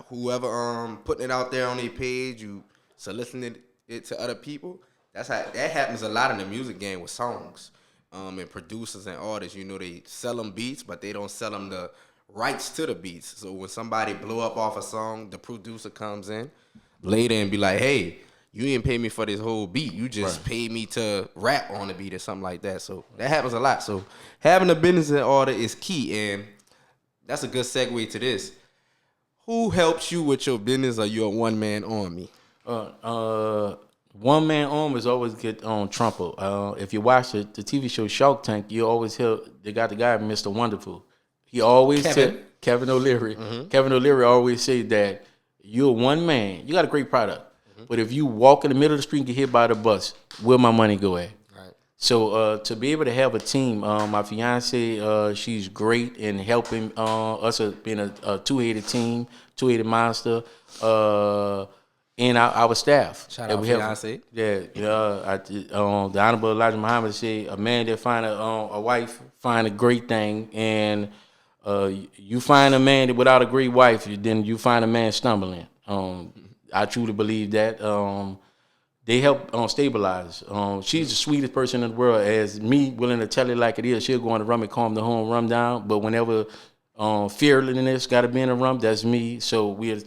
whoever putting it out there on their page, you soliciting it to other people. That happens a lot in the music game with songs. And producers and artists, they sell them beats, but they don't sell them the rights to the beats. So when somebody blow up off a song, the producer comes in later and be like, hey, you didn't pay me for this whole beat. You just paid me to rap on the beat or something like that. So that happens a lot. So having a business in order is key. And that's a good segue to this. Who helps you with your business, or you a one-man army? One-man army is always get on Trump. If you watch the TV show Shark Tank, you always hear they got the guy Mr. Wonderful. He always Kevin O'Leary. Mm-hmm. Kevin O'Leary always say that you're one man. You got a great product. Mm-hmm. But if you walk in the middle of the street and get hit by the bus, where my money go at? Right. So to be able to have a team, my fiance, she's great in helping us being a two-headed team, two-headed monster, and our staff. Shout out fiance. The Honorable Elijah Muhammad say a man that find a wife find a great thing, and you find a man that without a great wife, then you find a man stumbling. I truly believe that. They help stabilize. She's the sweetest person in the world. As me willing to tell it like it is, she'll go on the rum and calm the whole rum down. But whenever fearlessness got to be in the rum, that's me. So we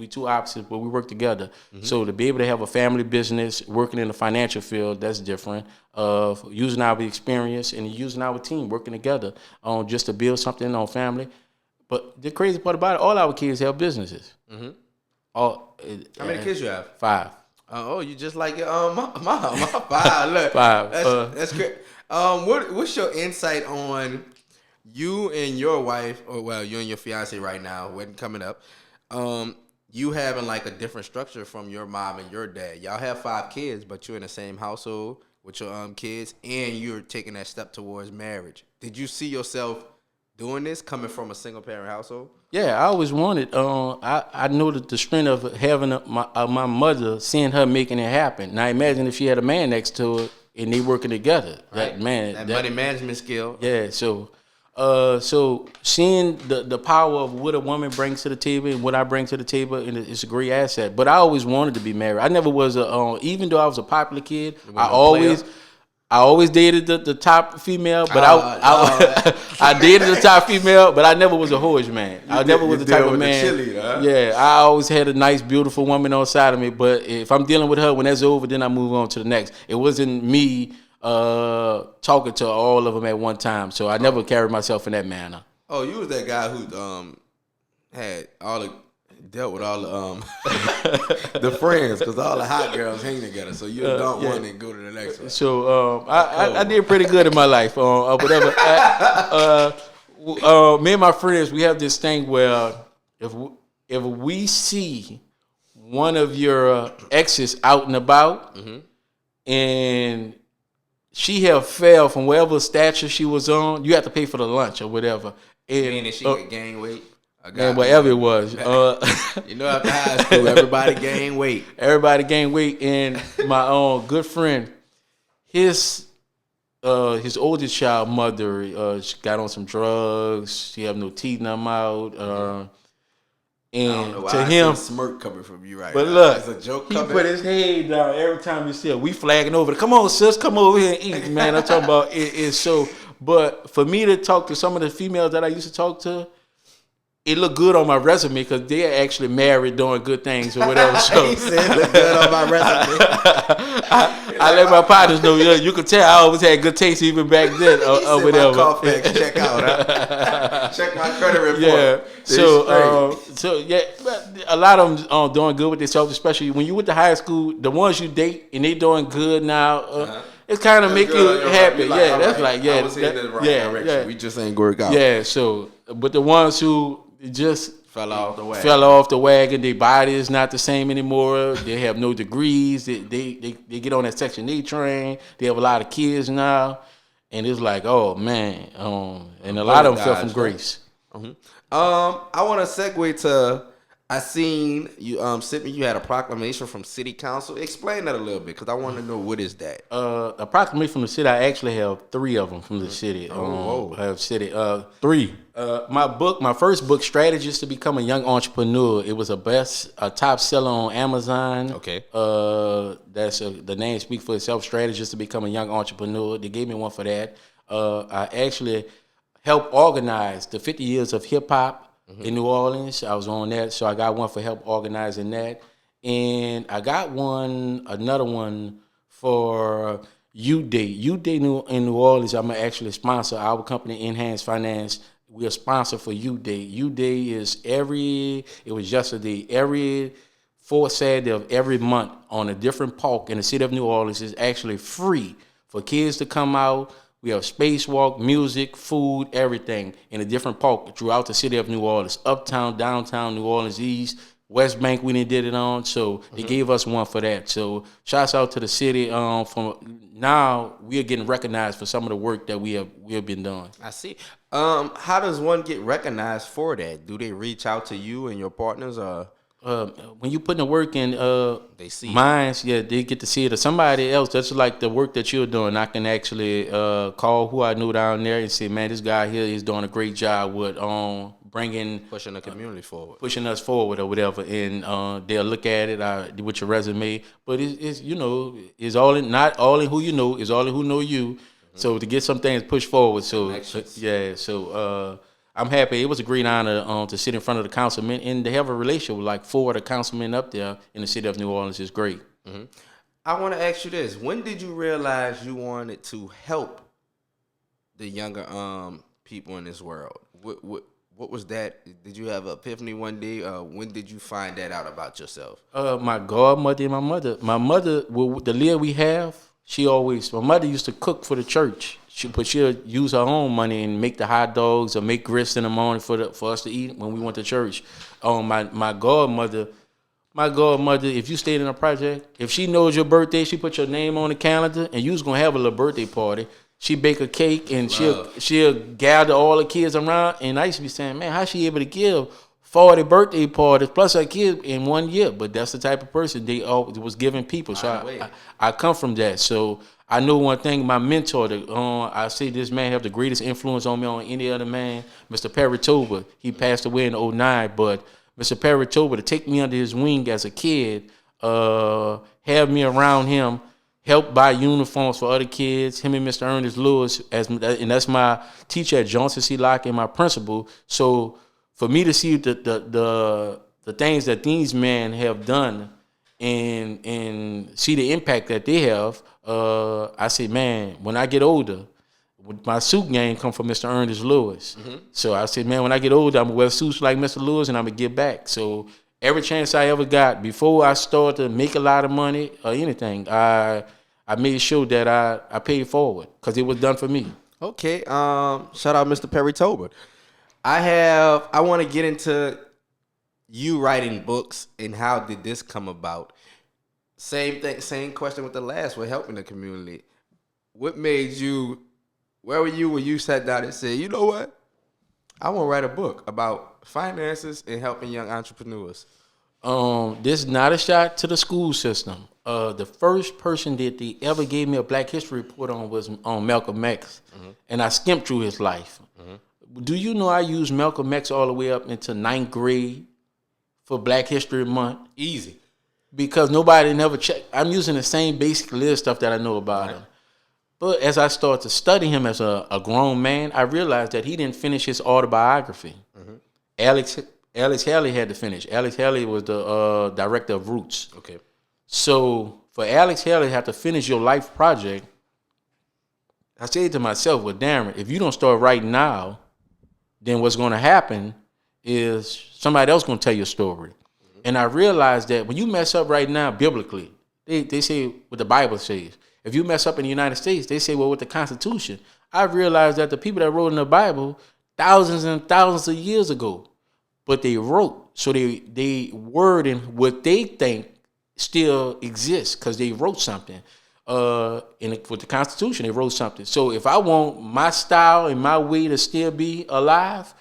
two opposites, but we work together. Mm-hmm. So to be able to have a family business, working in the financial field, that's different. Using our experience and using our team, working together just to build something on family. But the crazy part about it, all our kids have businesses. Mm-hmm. How many kids you have? 5. You just like your mom. 5. Look, 5. That's great. What's your insight on you and your wife, or you and your fiance right now, wedding coming up? You having like a different structure from your mom and your dad. Y'all have 5 kids, but you're in the same household with your kids, and you're taking that step towards marriage. Did you see yourself doing this coming from a single parent household? Yeah, I always wanted. I know that the strength of having my mother, seeing her making it happen. Now imagine if she had a man next to her and they working together. Right. That money management skill. Yeah. So So seeing the power of what a woman brings to the table and what I bring to the table, and it's a great asset. But I always wanted to be married. I never was even though I was a popular kid, I always dated the top female, but I dated the top female, but I never was a whorish man. I never was the type of man. Yeah, I always had a nice, beautiful woman on side of me. But if I'm dealing with her, when that's over, then I move on to the next. It wasn't me talking to all of them at one time, so I never carried myself in that manner. Oh, you was that guy who had dealt with all the the friends, because all the hot girls hang together. So you don't want to go to the next one. So I did pretty good in my life. Whatever. Me and my friends, we have this thing where if we see one of your exes out and about, and she have fell from whatever stature she was on, you have to pay for the lunch or whatever. Meaning she could gain weight? Man, whatever it was. You know, after high school, everybody gained weight. Everybody gained weight. And my good friend, his oldest child mother, she got on some drugs. She have no teeth in her mouth. And I don't know why to I him, see a smirk coming from you right but now. look, It's a joke he coming. put his head down every time you see her. We flagging over. Come on, sis, come over here and eat, man. I'm talking about it's so. But for me to talk to some of the females that I used to talk to, it looked good on my resume because they're actually married doing good things or whatever. So He said it looked good on my resume. I let my partners know. You could tell I always had good taste even back then or whatever. My Carfax check out, huh? Check my credit report. Yeah. So yeah, a lot of them doing good with themselves, especially when you went to high school. The ones you date and they doing good now. It kind of make you happy. Like, yeah, that's right. like, yeah. I was heading in the right direction. Yeah. We just ain't work out. Yeah, so, but the ones who just fell off the wagon. Their body is not the same anymore. They have no degrees. They get on that Section 8 train. They have a lot of kids now. And it's like, oh, man. And a lot of them fell from grace. I want to segue to... I seen you, Sydney, you had a proclamation from City Council. Explain that a little bit, because I want to know what is that. A proclamation from the city. I actually have 3 of them from the city. I have city. 3. My first book, Strategies to Become a Young Entrepreneur. It was a top seller on Amazon. Okay. The name speaks for itself. Strategies to Become a Young Entrepreneur. They gave me one for that. I actually helped organize the 50 years of hip hop in New Orleans. I was on that, so I got one for help organizing that, and I got another one for Youth Day. Youth Day in New Orleans. I'm actually sponsor our company, Enhanced Finance. We are sponsor for Youth Day. Youth Day is every 4th Saturday of every month on a different park in the city of New Orleans. Is actually free for kids to come out. We have spacewalk, music, food, everything in a different park throughout the city of New Orleans. Uptown, downtown, New Orleans East, West Bank we did it on. So they gave us one for that. So shouts out to the city. From now we are getting recognized for some of the work that we have been doing. I see. How does one get recognized for that? Do they reach out to you and your partners, or? When you put the work in, they see mines, yeah, they get to see it. Or somebody else, that's like the work that you're doing. I can actually call who I knew down there and say, man, this guy here is doing a great job with pushing the community forward, pushing us forward or whatever. And they'll look at it with your resume. But it's all in, not all in who you know, it's all in who know you. So to get some things pushed forward. So I'm happy. It was a great honor to sit in front of the councilmen and to have a relationship with like 4 of the councilmen up there in the city of New Orleans is great. I want to ask you this. When did you realize you wanted to help the younger people in this world? What was that? Did you have an epiphany one day? When did you find that out about yourself? My godmother and my mother. My mother, the leader we have, my mother used to cook for the church. She'll use her own money and make the hot dogs or make grits in the morning for us to eat when we went to church. My godmother, if you stayed in a project, if she knows your birthday, she put your name on the calendar and you was gonna have a little birthday party. She bake a cake and she'll gather all the kids around. And I used to be saying, man, how's she able to give 40 birthday parties plus her kids in 1 year? But that's the type of person they always was giving people. So I come from that. So I know one thing. My mentor, I say this man have the greatest influence on me on any other man. Mr. Perry Tober. He passed away in '09, but Mr. Perry Tober to take me under his wing as a kid, have me around him, help buy uniforms for other kids. Him and Mr. Ernest Lewis, and that's my teacher at Johnson C. Locke and my principal. So for me to see the things that these men have done and see the impact that they have, I say, man, when I get older, my suit game come from Mr. Ernest Lewis. So I said, man, when I get older, I'm gonna wear suits like Mr. Lewis and I'm gonna give back. So every chance I ever got, before I started to make a lot of money or anything, I made sure that I paid forward because it was done for me. Okay. Shout out Mr. Perry Tober. I want to get into you writing books and how did this come about? Same thing, same question with the last one, helping the community. What made you, where were you when you sat down and said, you know what? I want to write a book about finances and helping young entrepreneurs. This is not a shot to the school system. The first person that they ever gave me a Black History report on was on Malcolm X, and I skimmed through his life. Do you know I used Malcolm X all the way up into 9th grade for Black History Month? Easy. Because nobody never checked. I'm using the same basic little stuff that I know about him. But as I started to study him as a grown man, I realized that he didn't finish his autobiography. Alex Haley had to finish. Alex Haley was the director of Roots. Okay. So for Alex Haley to have to finish your life project, I said to myself, well, Daren, if you don't start writing now, then what's going to happen is somebody else going to tell your story. And I realized that when you mess up right now, biblically, they say what the Bible says. If you mess up in the United States, they say, well, with the Constitution. I realized that the people that wrote in the Bible thousands and thousands of years ago, but they wrote. So they word in what they think still exists because they wrote something. With the Constitution, they wrote something. So if I want my style and my way to still be alive,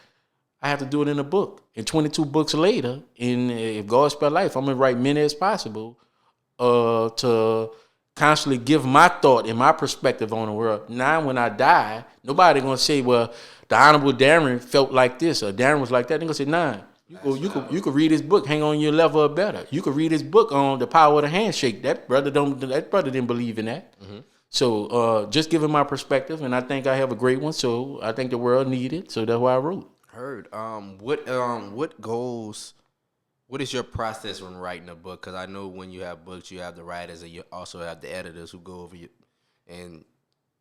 I have to do it in a book. And 22 books later, and if God spare life, I'm gonna write many as possible to constantly give my thought and my perspective on the world. Now, when I die, nobody gonna say, "Well, the Honorable Daren felt like this," or "Daren was like that." They're gonna say, "Nah, you could read his book, hang on your level or better. You could read his book on the power of the handshake. That brother didn't believe in that." So just giving my perspective, and I think I have a great one. So I think the world needed it. So that's why I wrote. Heard. What is your process when writing a book? Because I know when you have books, you have the writers and you also have the editors who go over you and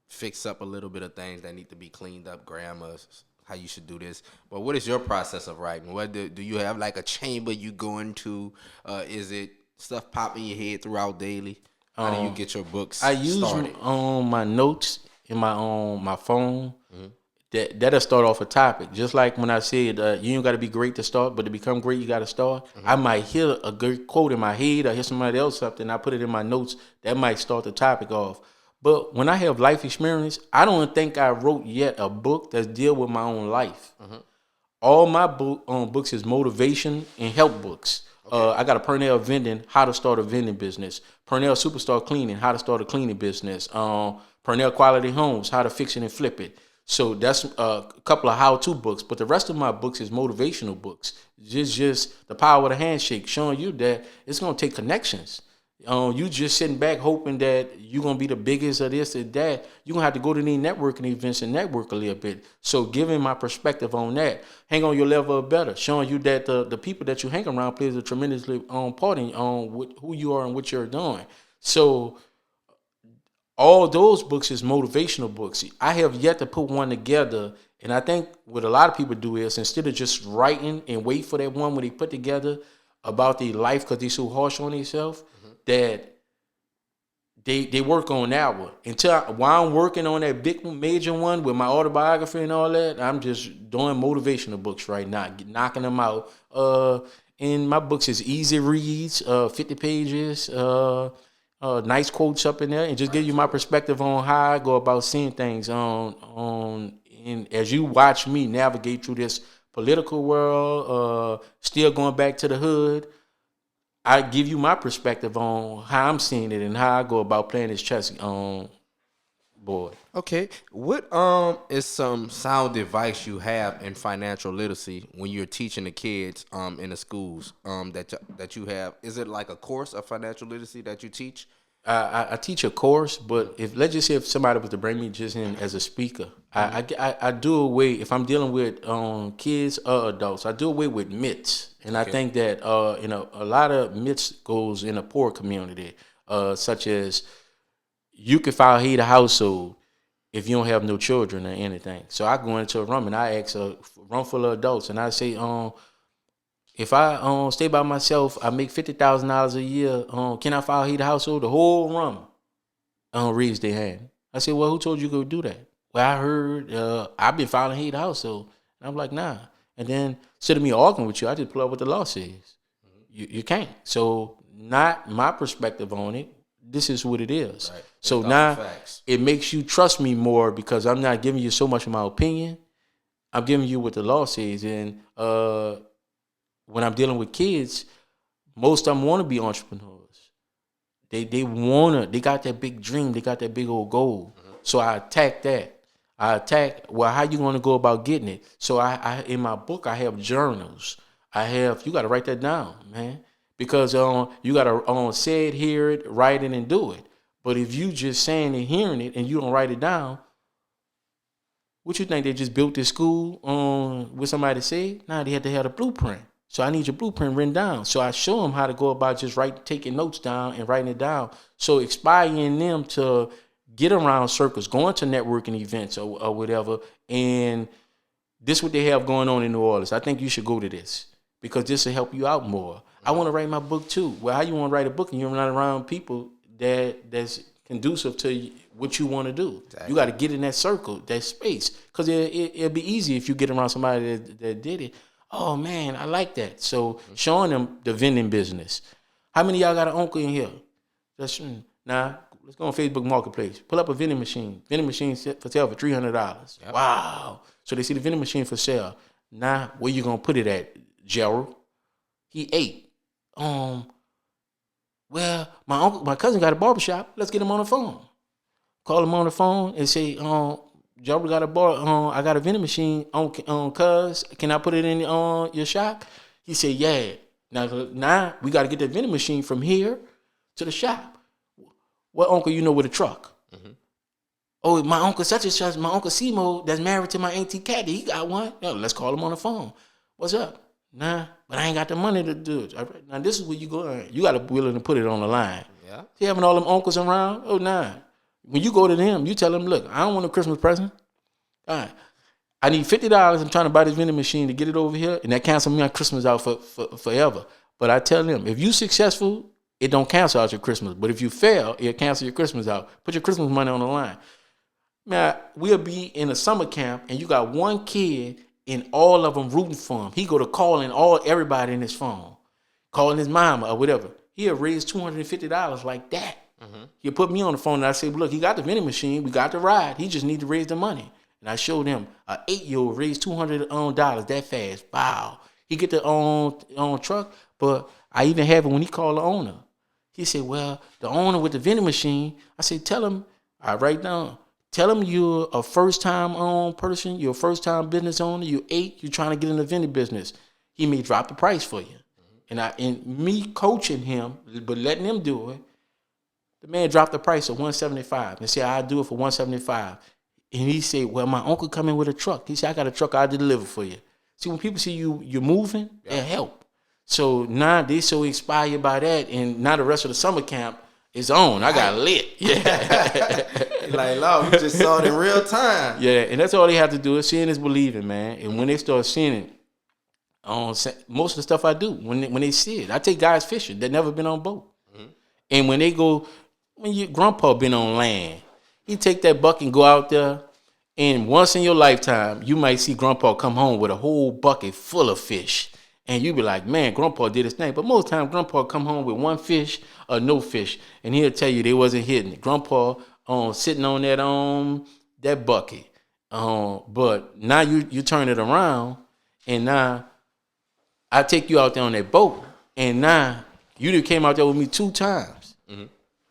fix up a little bit of things that need to be cleaned up, grammar, how you should do this. But what is your process of writing? What do you have like a chamber you go into? Is it stuff pop in your head throughout daily? How do you get your books I use started? my notes in my phone. That'll start off a topic. Just like when I said, you ain't got to be great to start, but to become great, you got to start. I might hear a good quote in my head or hear somebody else something, I put it in my notes. That might start the topic off. But when I have life experience, I don't think I wrote yet a book that deal with my own life. All my books is motivation and help books. I got a Pernell vending, how to start a vending business. Pernell Superstar Cleaning, how to start a cleaning business. Pernell Quality Homes, how to fix it and flip it. So that's a couple of how-to books, but the rest of my books is motivational books. Just the power of the handshake, showing you that it's gonna take connections. You just sitting back hoping that you're gonna be the biggest of this or that. You're gonna have to go to these networking events and network a little bit. So giving my perspective on that, hang on your level of better, showing you that the people that you hang around plays a tremendously part in who you are and what you're doing. So all those books is motivational books. I have yet to put one together, and I think what a lot of people do is instead of just writing and wait for that one when they put together about their life because they're so harsh on themselves, that they work on that one. While I'm working on that big major one with my autobiography and all that, I'm just doing motivational books right now, knocking them out. And my books is easy reads, 50 pages, nice quotes up in there, and just give you my perspective on how I go about seeing things and as you watch me navigate through this political world, still going back to the hood, I give you my perspective on how I'm seeing it and how I go about playing this chess board. Okay. What is some sound advice you have in financial literacy when you're teaching the kids in the schools that you have? Is it like a course of financial literacy that you teach? I teach a course, but if let's just say if somebody was to bring me just in as a speaker, I do away if I'm dealing with kids or adults. I do away with myths, and I think that a lot of myths goes in a poor community, such as you can file head of household if you don't have no children or anything. So I go into a room and I ask a room full of adults, and I say, if I stay by myself, I make $50,000 a year. Can I file heat household? The whole room raise their hand. I said, well, who told you to do that? Well, I heard I've been filing heat household. And I'm like, nah. And then instead of me arguing with you, I just pull up what the law says. You can't. So not my perspective on it. This is what it is. Right. So now it makes you trust me more because I'm not giving you so much of my opinion. I'm giving you what the law says. And when I'm dealing with kids, most of them want to be entrepreneurs. They got that big dream, they got that big old goal. Mm-hmm. So I attack that. Well, how you going to go about getting it? So I in my book I have journals. You got to write that down, man, because you got to say it, hear it, write it, and do it. But if you just saying and hearing it and you don't write it down, what you think they just built this school on what somebody said? Nah, they had to have a blueprint. So I need your blueprint written down. So I show them how to go about just taking notes down and writing it down. So inspiring them to get around circles, going to networking events or whatever. And this is what they have going on in New Orleans. I think you should go to this because this will help you out more. Mm-hmm. I want to write my book too. Well, how you want to write a book and you're not around people that's conducive to what you want to do? Exactly. You got to get in that circle, that space. Because it'll be easy if you get around somebody that did it. Oh, man, I like that. So showing them the vending business. How many of y'all got an uncle in here? Nah, let's go on Facebook Marketplace. Pull up a vending machine. Vending machine for sale for $300. Yep. Wow. So they see the vending machine for sale. Now, where you going to put it at, Gerald? He 8. Well, my cousin got a barbershop. Let's get him on the phone. Call him on the phone and say, Gerald got I got a vending machine on cuz. Can I put it in your shop? He said, yeah. Now we got to get that vending machine from here to the shop. What uncle you know with a truck? Mm-hmm. Oh, my uncle such and such, my uncle Simo that's married to my auntie Kathy. He got one. Yo, let's call him on the phone. What's up? Nah, but I ain't got the money to do it. Right, now this is where you go. You got to be willing to put it on the line. Yeah. You having all them uncles around? Oh, nah. When you go to them, you tell them, look, I don't want a Christmas present. All right. I need $50. I'm trying to buy this vending machine to get it over here, and that cancels my Christmas out for forever. But I tell them, if you successful, it don't cancel out your Christmas. But if you fail, it'll cancel your Christmas out. Put your Christmas money on the line. Now, we'll be in a summer camp, and you got one kid, and all of them rooting for him. He go to calling everybody in his phone, calling his mama or whatever. He'll raise $250 like that. Mm-hmm. He'll put me on the phone and I say, look, he got the vending machine. We got the ride. He just need to raise the money. And I showed him an 8-year-old raised $200 that fast. Wow. He get the on truck, but I even have it when he called the owner. He said, well, the owner with the vending machine, I said, tell him, I write down, tell him you're a first-time person, you're a first-time business owner, you're 8, you're trying to get in the vending business. He may drop the price for you. Mm-hmm. And me coaching him, but letting him do it, the man dropped the price of $175 and said, I'll do it for $175. And he said, well, my uncle come in with a truck. He said, I got a truck, I'll deliver for you. See, when people see you're moving, they help. So now they so inspired by that, and now the rest of the summer camp is on. I got lit. Yeah. Like, Lord, we just saw it in real time. Yeah, and that's all they have to do is seeing is believing, man. And when they start seeing it, most of the stuff I do, when they see it, I take guys fishing that never been on boat. Mm-hmm. And when they go, when your grandpa been on land, he take that bucket and go out there, and once in your lifetime, you might see grandpa come home with a whole bucket full of fish. And you be like, man, grandpa did his thing. But most times, grandpa come home with one fish or no fish, and he'll tell you they wasn't hitting it. Grandpa sitting on that bucket. But now you turn it around, and now I take you out there on that boat, and now you done came out there with me 2 times. Mm-hmm.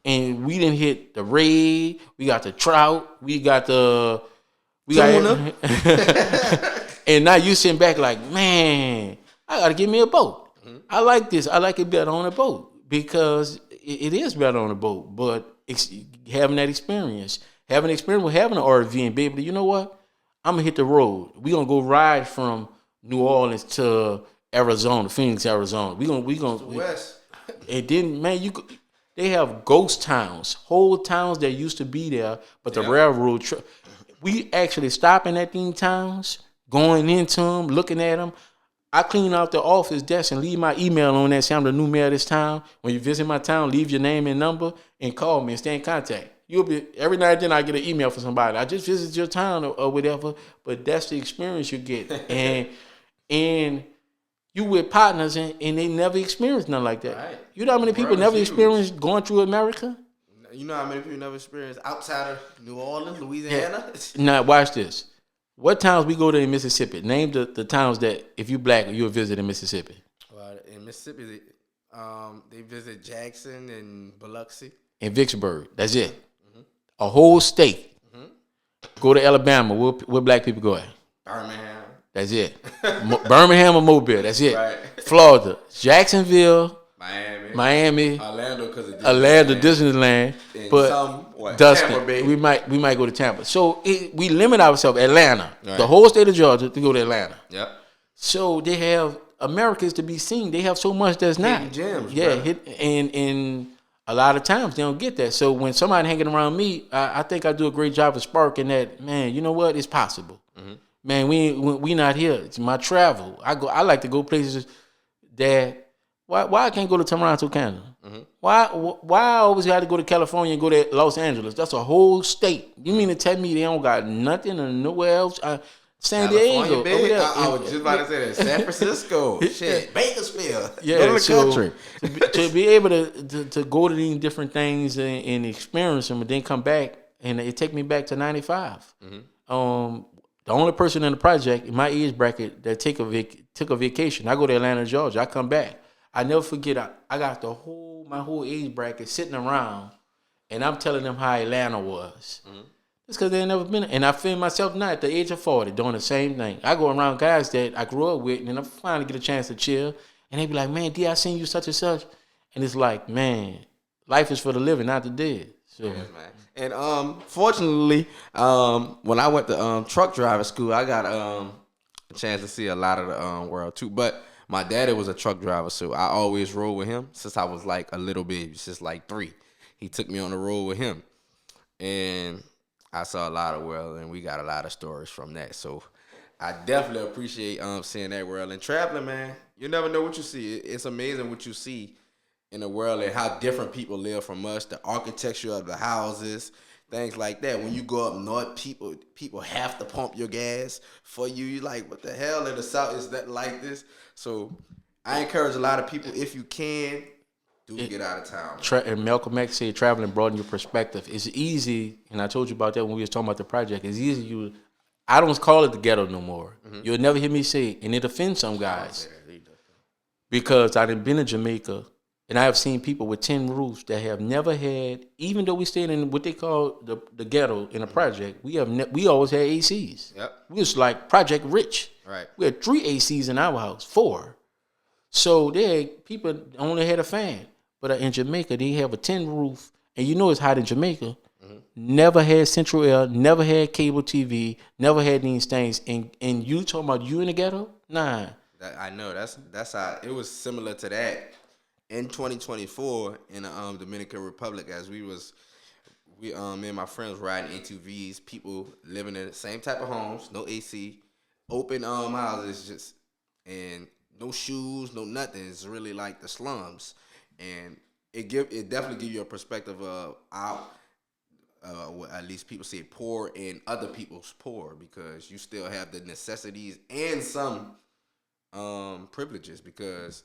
and we didn't hit the ray. We got the trout. We got Tuna. and now you sitting back like, man, I got to get me a boat. I like this. I like it better on a boat because it is better on a boat. But having that experience, having experience with having an RV and be able to, you know what? I'm gonna hit the road. We gonna go ride from New Orleans to Arizona, Phoenix, Arizona. We gonna West. It didn't, man. They have ghost towns, whole towns that used to be there, but the railroad. We actually stopping at these towns, going into them, looking at them. I clean out the office desk and leave my email on that. Say I'm the new mayor of this town. When you visit my town, leave your name and number and call me and stay in contact. You'll be every now and then I get an email from somebody. I just visited your town or whatever, but that's the experience you get. and you with partners and they never experienced nothing like that. Right. You know how many people never experienced going through America? You know how many people never experienced outside of New Orleans, Louisiana? Yeah. Now watch this. What towns we go to in Mississippi? Name the towns that if you black you'll visit in Mississippi. Well, in Mississippi, they visit Jackson and Biloxi. And Vicksburg. That's it. A whole state. Go to Alabama. Where black people go at? Birmingham. That's it. Birmingham or Mobile. That's it. Right. Florida. Jacksonville. Miami. Orlando, Disneyland. But Dustin. We might go to Tampa. So we limit ourselves. Atlanta. Right. The whole state of Georgia to go to Atlanta. Yep. So they have Americans to be seen. They have so much that's not. Hidden gems. Yeah. And a lot of times they don't get that. So when somebody hanging around me, I think I do a great job of sparking that. Man, you know what? It's possible. Man, we not here. It's my travel. I like to go places that. Why I can't go to Toronto, Canada? Why I always got to go to California and go to Los Angeles? That's a whole state. You mean to tell me they don't got nothing or nowhere else? San Diego, over there. I was just about to say that. San Francisco, shit, Bakersfield. Yeah, go to the country. to be able to go to these different things and experience them, and then come back, and it take me back to '95. The only person in the project in my age bracket that took a vacation. I go to Atlanta, Georgia. I come back. I never forget. I got my whole age bracket sitting around, and I'm telling them how Atlanta was. It's because they ain't never been. And I feel myself now at the age of 40 doing the same thing. I go around guys that I grew up with, and I finally get a chance to chill, and they be like, "Man, D, I seen you such and such," and it's like, man, life is for the living, not the dead. So. Yes, man. And fortunately, when I went to truck driver school, I got a chance to see a lot of the world too. But my daddy was a truck driver, so I always rode with him since I was like a little baby, since like 3. He took me on the road with him, and I saw a lot of world, and we got a lot of stories from that. So I definitely appreciate seeing that world and traveling, man. You never know what you see. It's amazing what you see in the world and how different people live from us, the architecture of the houses, things like that. When you go up north, people have to pump your gas for you. You're like, what the hell? In the south, is that like this? So I encourage a lot of people, if you can, get out of town. And Malcolm X said traveling broaden your perspective. It's easy, and I told you about that when we was talking about the project. It's easy. I don't call it the ghetto no more. You'll never hear me say it, and it offends some guys. Because I've been to Jamaica, and I have seen people with 10 roofs that have never had, even though we stayed in what they call the ghetto in a project, we always had ACs. Yep. We was like Project Rich. Right. We had 3 ACs in our house, 4. So people only had a fan. But in Jamaica, they have a tin roof, and you know it's hot in Jamaica. Never had central air, never had cable TV, never had these things. And you talking about you in the ghetto? Nah. I know that's how it was similar to that in 2024 in the Dominican Republic, as me and my friends riding ATVs, people living in the same type of homes, no AC, open houses, just and no shoes, no nothing. It's really like the slums. And it definitely give you a perspective of at least people say poor and other people's poor, because you still have the necessities and some privileges, because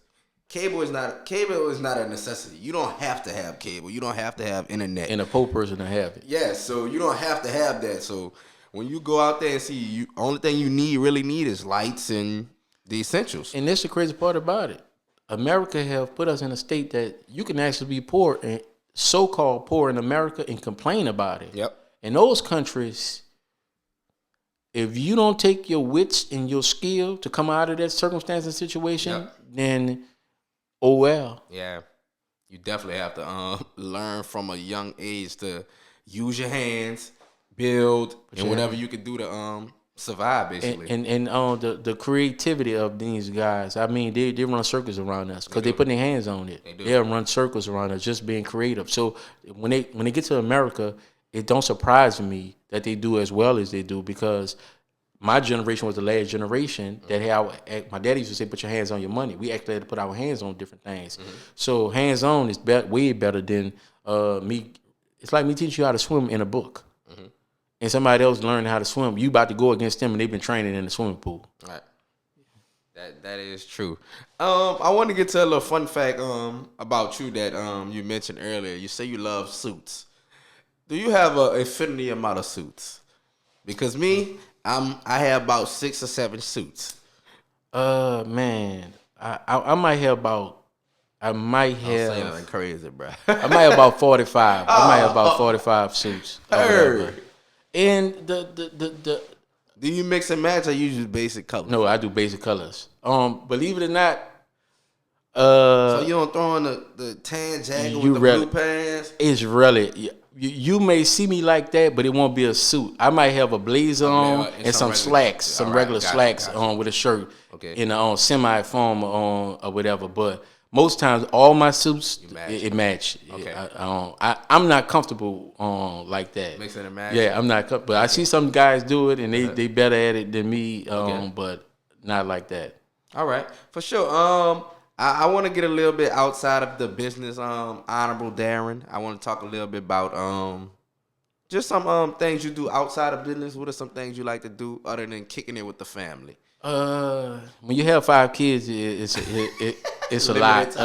cable is not a necessity. You don't have to have cable. You don't have to have internet. And a poor person to have it. Yes, so you don't have to have that. So when you go out there and see, only thing you really need is lights and the essentials. And that's the crazy part about it. America have put us in a state that you can actually be poor and so-called poor in America and complain about it. Yep. In those countries, if you don't take your wits and your skill to come out of that circumstance and situation, then oh well. Yeah. You definitely have to learn from a young age to use your hands, build, and whatever you can do to survive, basically. And the creativity of these guys. I mean, they run circles around us because they put their hands on it. They'll run circles around us just being creative. So when they get to America, it don't surprise me that they do as well as they do, because my generation was the last generation that had. My daddy used to say, "Put your hands on your money." We actually had to put our hands on different things. So hands on is way better than me. It's like me teaching you how to swim in a book, and somebody else learning how to swim. You about to go against them, and they've been training in the swimming pool. Right. That is true. I want to get to a little fun fact about you that you mentioned earlier. You say you love suits. Do you have an infinity amount of suits? Because me, I have about 6 or 7 suits. Man, I might have about. I might have. I'm saying nothing crazy, bro. I might have about 45. I might have about 45 suits. And the Do you mix and match or you use basic colors? No, I do basic colors. Believe it or not, so you don't throw on the tan jacket with the blue pants? It's really you may see me like that, but it won't be a suit. I might have a blazer on and some slacks, some regular slacks on with a shirt in a semi form or whatever. But most times, all my suits it match. Okay. I'm not comfortable like that. Mixing and matching. Yeah, I'm not. But I see some guys do it, and they better at it than me. But not like that. All right, for sure. I want to get a little bit outside of the business. Honorable Daren, I want to talk a little bit about just some things you do outside of business. What are some things you like to do other than kicking it with the family? When you have 5 kids, it's a lot.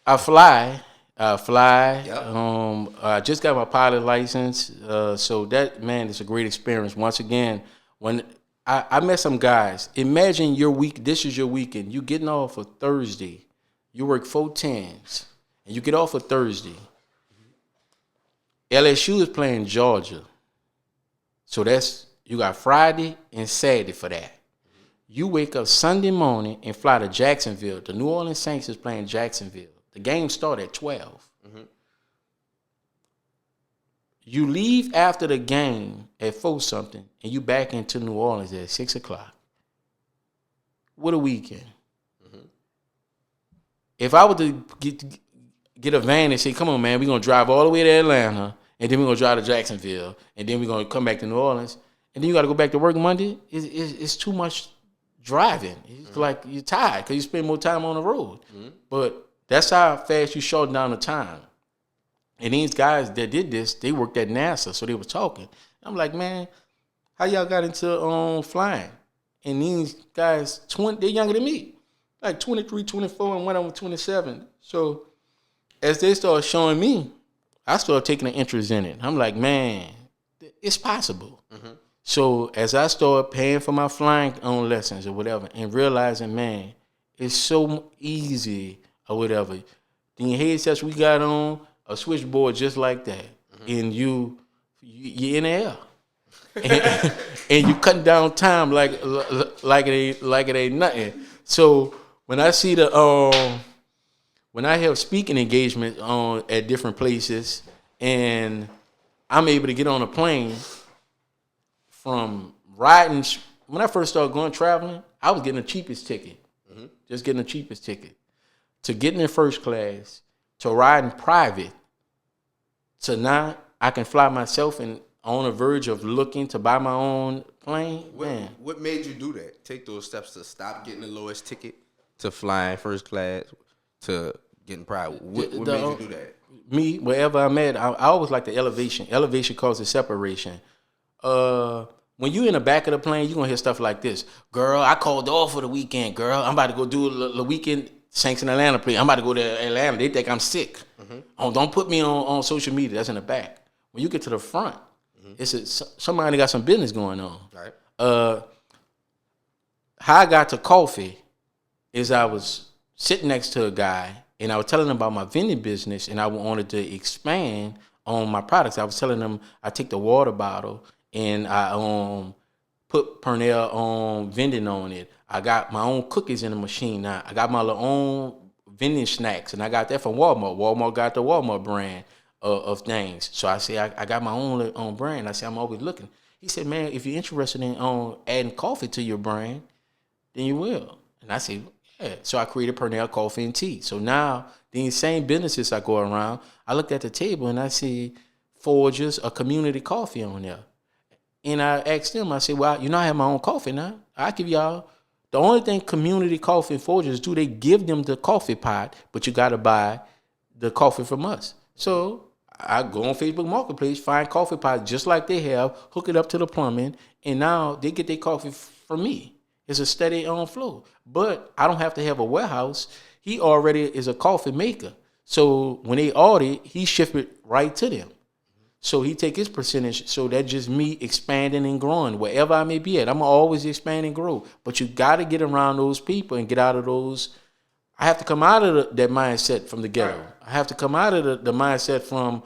I fly. Yep. I just got my pilot license. So that, man, it's a great experience. Once again, when I met some guys. Imagine your week. This is your weekend. You getting off for Thursday. You work 4 10s, and you get off for Thursday. LSU is playing Georgia. So you got Friday and Saturday for that. You wake up Sunday morning and fly to Jacksonville. The New Orleans Saints is playing Jacksonville. The game start at 12. You leave after the game at 4 something, and you back into New Orleans at 6 o'clock. What a weekend. If I were to get a van and say, come on, man, we're going to drive all the way to Atlanta, and then we're going to drive to Jacksonville, and then we're going to come back to New Orleans, and then you got to go back to work Monday, it's too much driving. It's like you're tired because you spend more time on the road. But that's how fast you shorten down the time. And these guys that did this, they worked at NASA, so they were talking. I'm like, man, how y'all got into flying? And these guys, they're younger than me, like 23, 24, and one of them 27. So as they started showing me, I started taking an interest in it. I'm like, man, it's possible. So as I started paying for my flying on lessons or whatever, and realizing, man, it's so easy or whatever. The headsets we got on, a switchboard just like that, and you're in the air, and you cutting down time like it ain't nothing. So when I see when I have speaking engagement at different places, and I'm able to get on a plane from riding. When I first started going traveling, I was getting the cheapest ticket, just getting the cheapest ticket, to getting in first class, to riding private, to now I can fly myself and on the verge of looking to buy my own plane. What made you do that? Take those steps to stop getting the lowest ticket, to flying first class, to getting private. What made you do that? Me, wherever I'm at, I always like the elevation. Elevation causes separation. When you in the back of the plane, you're going to hear stuff like this. Girl, I called off for the weekend, girl. I'm about to go do the weekend Saints in Atlanta play. I'm about to go to Atlanta. They think I'm sick. Oh, don't put me on social media. That's in the back. When you get to the front, somebody got some business going on. Right. How I got to coffee is I was sitting next to a guy, and I was telling them about my vending business, and I wanted to expand on my products. I was telling them I take the water bottle and I put Pernell vending on it. I got my own cookies in the machine now. I got my own vending snacks, and I got that from Walmart. Walmart got the Walmart brand of things. So I say I got my own brand. I say I'm always looking. He said, man, if you're interested in adding coffee to your brand, then you will. And I said, yeah. So I created Pernell Coffee and Tea. So now these same businesses I go around, I look at the table and I see Forgers, a community coffee on there. And I asked them, I said, well, I have my own coffee now. I give y'all. The only thing community coffee and Forgers do, they give them the coffee pot, but you got to buy the coffee from us. So I go on Facebook Marketplace, find coffee pots just like they have, hook it up to the plumbing, and now they get their coffee from me. It's a steady flow. But I don't have to have a warehouse. He already is a coffee maker. So when they order, he ship it right to them. So he take his percentage. So that's just me expanding and growing wherever I may be at. I'm always expand and grow. But you got to get around those people and get out of those. I have to come out of that mindset from the ghetto. Right. I have to come out of the mindset from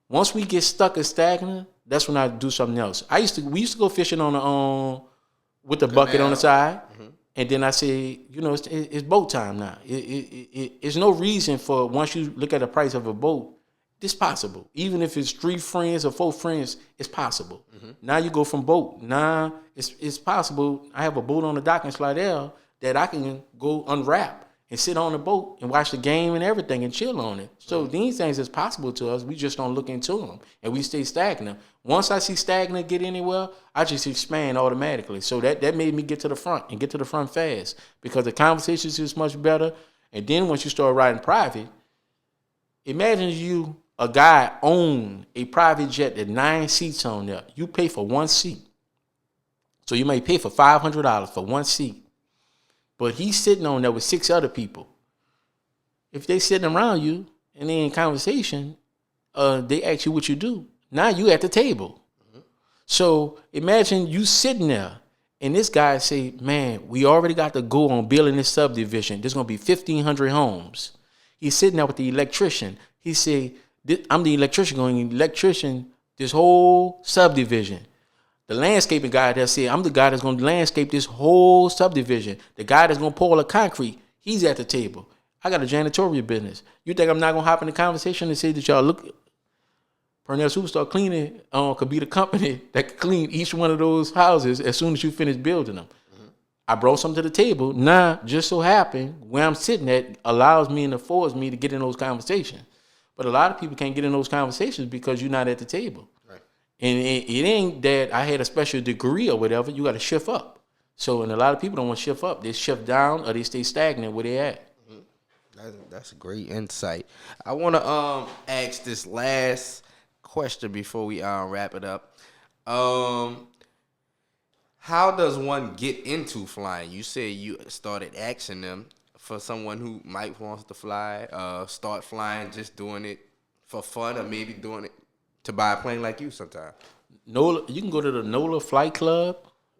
once we get stuck and stagnant, that's when I do something else. We used to go fishing on the with the bucket on the side. Mm-hmm. And then I say, it's boat time now. It's no reason for, once you look at the price of a boat, it's possible. Even if it's 3 friends or 4 friends, it's possible. Mm-hmm. Now you go from boat. Now it's possible. I have a boat on the dock in Slidell that I can go unwrap and sit on the boat and watch the game and everything and chill on it. So these things is possible to us. We just don't look into them and we stay stagnant. Once I see stagnant get anywhere, I just expand automatically. So that made me get to the front and get to the front fast because the conversations is much better. And then once you start riding private, imagine a guy own a private jet that 9 seats on there. You pay for 1 seat. So you may pay for $500 for 1 seat. But he's sitting on there with 6 other people. If they sitting around you and they in conversation, they ask you what you do. Now you at the table. Mm-hmm. So imagine you sitting there and this guy say, man, we already got to go on building this subdivision. There's going to be 1,500 homes. He's sitting there with the electrician. He say, I'm the electrician this whole subdivision. The landscaping guy that said, I'm the guy that's going to landscape this whole subdivision. The guy that's going to pour all the concrete, he's at the table. I got a janitorial business. You think I'm not going to hop in the conversation and say that y'all look, Pernell Superstar Cleaning could be the company that could clean each one of those houses as soon as you finish building them. Mm-hmm. I brought something to the table. Now, just so happened, where I'm sitting at allows me and affords me to get in those conversations. But a lot of people can't get in those conversations because you're not at the table. And it ain't that I had a special degree or whatever. You got to shift up. So, and a lot of people don't want to shift up. They shift down or they stay stagnant where they at. That's a great insight. I want to ask this last question before we wrap it up. How does one get into flying? You said you started asking them. For someone who might wants to fly, start flying, just doing it for fun or maybe doing it to buy a plane like you sometime. NOLA, you can go to the NOLA Flight Club.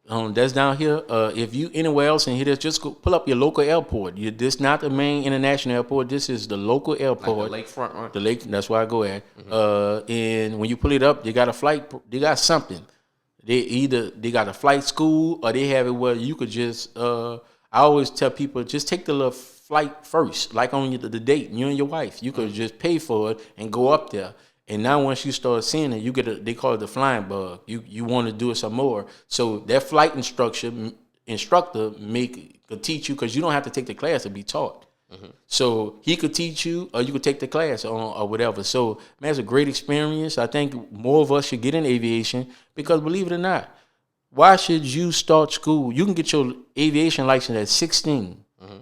That's down here. If you anywhere else in here, just go pull up your local airport. This not the main international airport. This is the local airport. Like the lakefront, right? The lake. That's where I go at. Mm-hmm. And when you pull it up, you got a flight. They got something. They got a flight school or they have it where you could just. I always tell people just take the little flight first, like on the date. You and your wife, you could just pay for it and go up there. And now once you start seeing it, you get they call it the flying bug. You want to do it some more. So that flight instructor could teach you because you don't have to take the class to be taught. Mm-hmm. So he could teach you or you could take the class or whatever. So man, it's a great experience. I think more of us should get in aviation because believe it or not, why should you start school? You can get your aviation license at 16. Mm-hmm.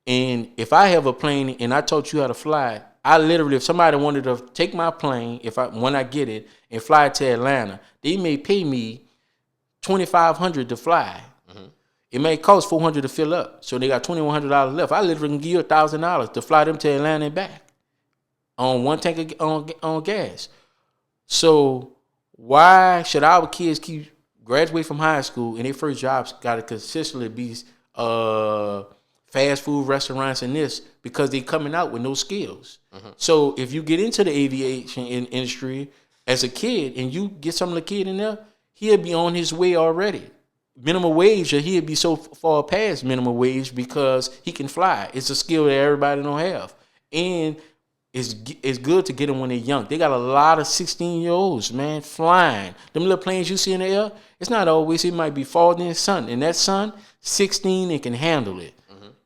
And if I have a plane and I taught you how to fly, I literally, if somebody wanted to take my plane, when I get it, and fly it to Atlanta, they may pay me $2,500 to fly. Mm-hmm. It may cost $400 to fill up, so they got $2,100 left. I literally can give you $1,000 to fly them to Atlanta and back on 1 tank on gas. So why should our kids graduate from high school and their first jobs got to consistently be fast food restaurants and this because they coming out with no skills. So if you get into the aviation industry as a kid and you get some of the kid in there, he'll be on his way already. Minimum wage, or he'll be so far past minimum wage because he can fly. It's a skill that everybody don't have. And it's good to get them when they're young. They got a lot of 16-year-olds, man, flying. Them little planes you see in the air, it's not always, it might be father and son. And that son, 16, and can handle it.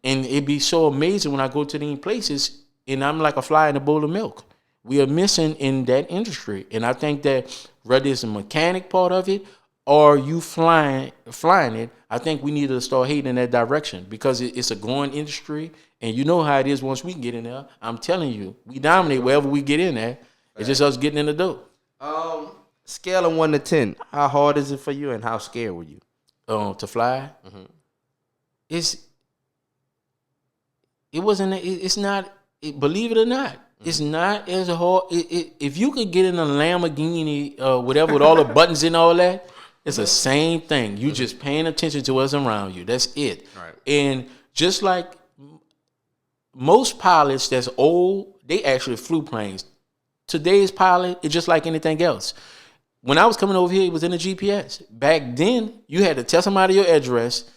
And it'd be so amazing when I go to these places and I'm like a fly in a bowl of milk. We are missing in that industry. And I think that whether it's a mechanic part of it or you flying it, I think we need to start heading in that direction because it's a growing industry. And you know how it is once we get in there. I'm telling you, we dominate wherever we get in there. It's just us getting in the door. Scale of 1 to 10, how hard is it for you and how scared were you? To fly? It's not, believe it or not, it's not as hard. If you could get in a Lamborghini, whatever, with all the buttons and all that, it's the same thing. You just paying attention to what's around you. That's it. Right. And just like most pilots that's old, they actually flew planes. Today's pilot is just like anything else. When I was coming over here, it was in the GPS. Back then, you had to tell somebody your address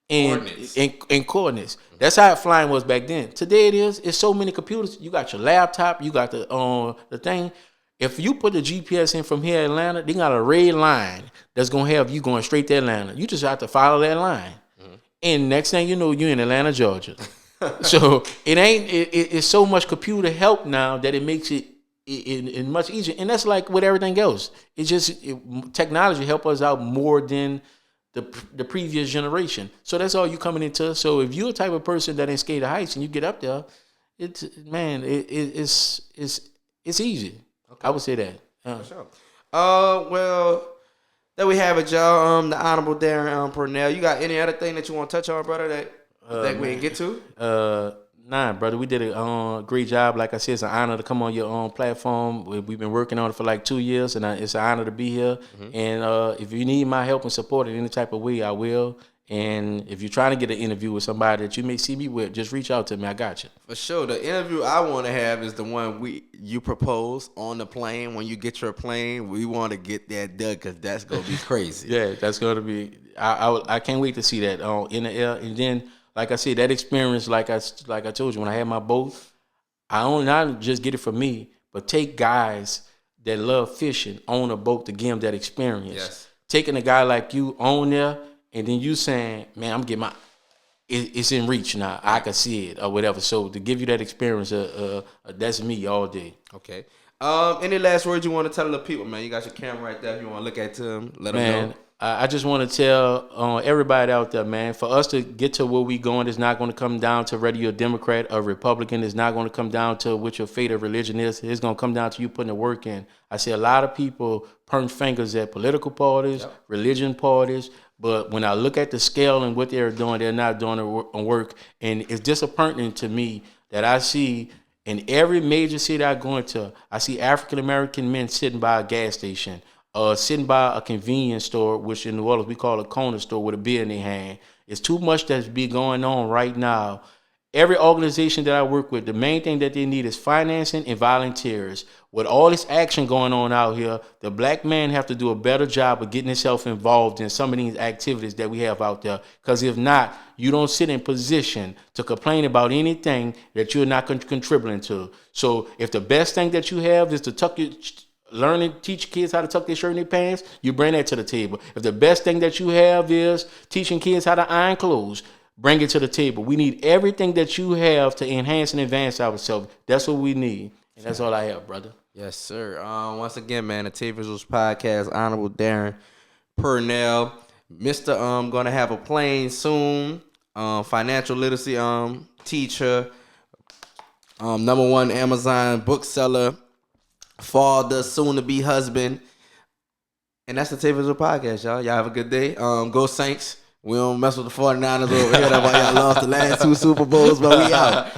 and coordinates. That's how flying was back then. Today it's so many computers. You got your laptop, you got the thing. If you put the GPS in from here in Atlanta, they got a red line that's gonna have you going straight to Atlanta. You just have to follow that line. And next thing you know, you're in Atlanta, Georgia. So it's so much computer help now that it makes it much easier. And that's like with everything else. Technology help us out more than the previous generation. So that's all you coming into. So if you're a type of person that ain't scared of heights and you get up there, it's easy. Okay. I would say that. For sure. Well, there we have it, y'all. The Honorable Daren Pernell. You got any other thing that you want to touch on, brother, that we didn't get to? Nah, brother, we did a great job. Like I said, it's an honor to come on your own platform. We've been working on it for like 2 years, and it's an honor to be here. And if you need my help and support in any type of way, I will. And if you're trying to get an interview with somebody that you may see me with, just reach out to me. I got you. For sure. The interview I want to have is the one you propose on the plane. When you get your plane, we want to get that done because that's going to be crazy. Yeah, that's going to be – I can't wait to see that in the air. And then, like I said, that experience, like I told you, when I had my boat, I don't not just get it for me, but take guys that love fishing on a boat to give them that experience. Yes. Taking a guy like you on there, and then you saying, man, I'm getting it's in reach now. I can see it or whatever. So to give you that experience, that's me all day. Okay. Any last words you want to tell the people, man? You got your camera right there. If you want to look at them, let them know. I just want to tell everybody out there, man, for us to get to where we going, it's not going to come down to whether you're a Democrat or Republican. It's not going to come down to what your faith or religion is. It's going to come down to you putting the work in. I see a lot of people point fingers at political parties, religion parties, but when I look at the scale and what they're doing, they're not doing the work. And it's disappointing to me that I see in every major city I go into, I see African-American men sitting by a gas station, sitting by a convenience store, which in New Orleans we call a corner store, with a beer in their hand. It's too much that's be going on right now. Every organization that I work with, the main thing that they need is financing and volunteers. With all this action going on out here, the black man have to do a better job of getting himself involved in some of these activities that we have out there. Because if not, you don't sit in position to complain about anything that you're not contributing to. So if the best thing that you have is to teach kids how to tuck their shirt in their pants, you bring that to the table. If the best thing that you have is teaching kids how to iron clothes, bring it to the table. We need everything that you have to enhance and advance ourselves. That's what we need. And that's all I have, brother. Yes, sir. Once again, man, the TaeVi's podcast, Honorable Daren Pernell. Mr. Gonna have a plane soon. Financial literacy teacher. #1 Amazon bookseller. Father, soon to be husband. And that's the TaeVi's podcast, y'all. Y'all have a good day. Go Saints. We don't mess with the 49ers over here. That's why y'all lost the last 2 Super Bowls, but we out.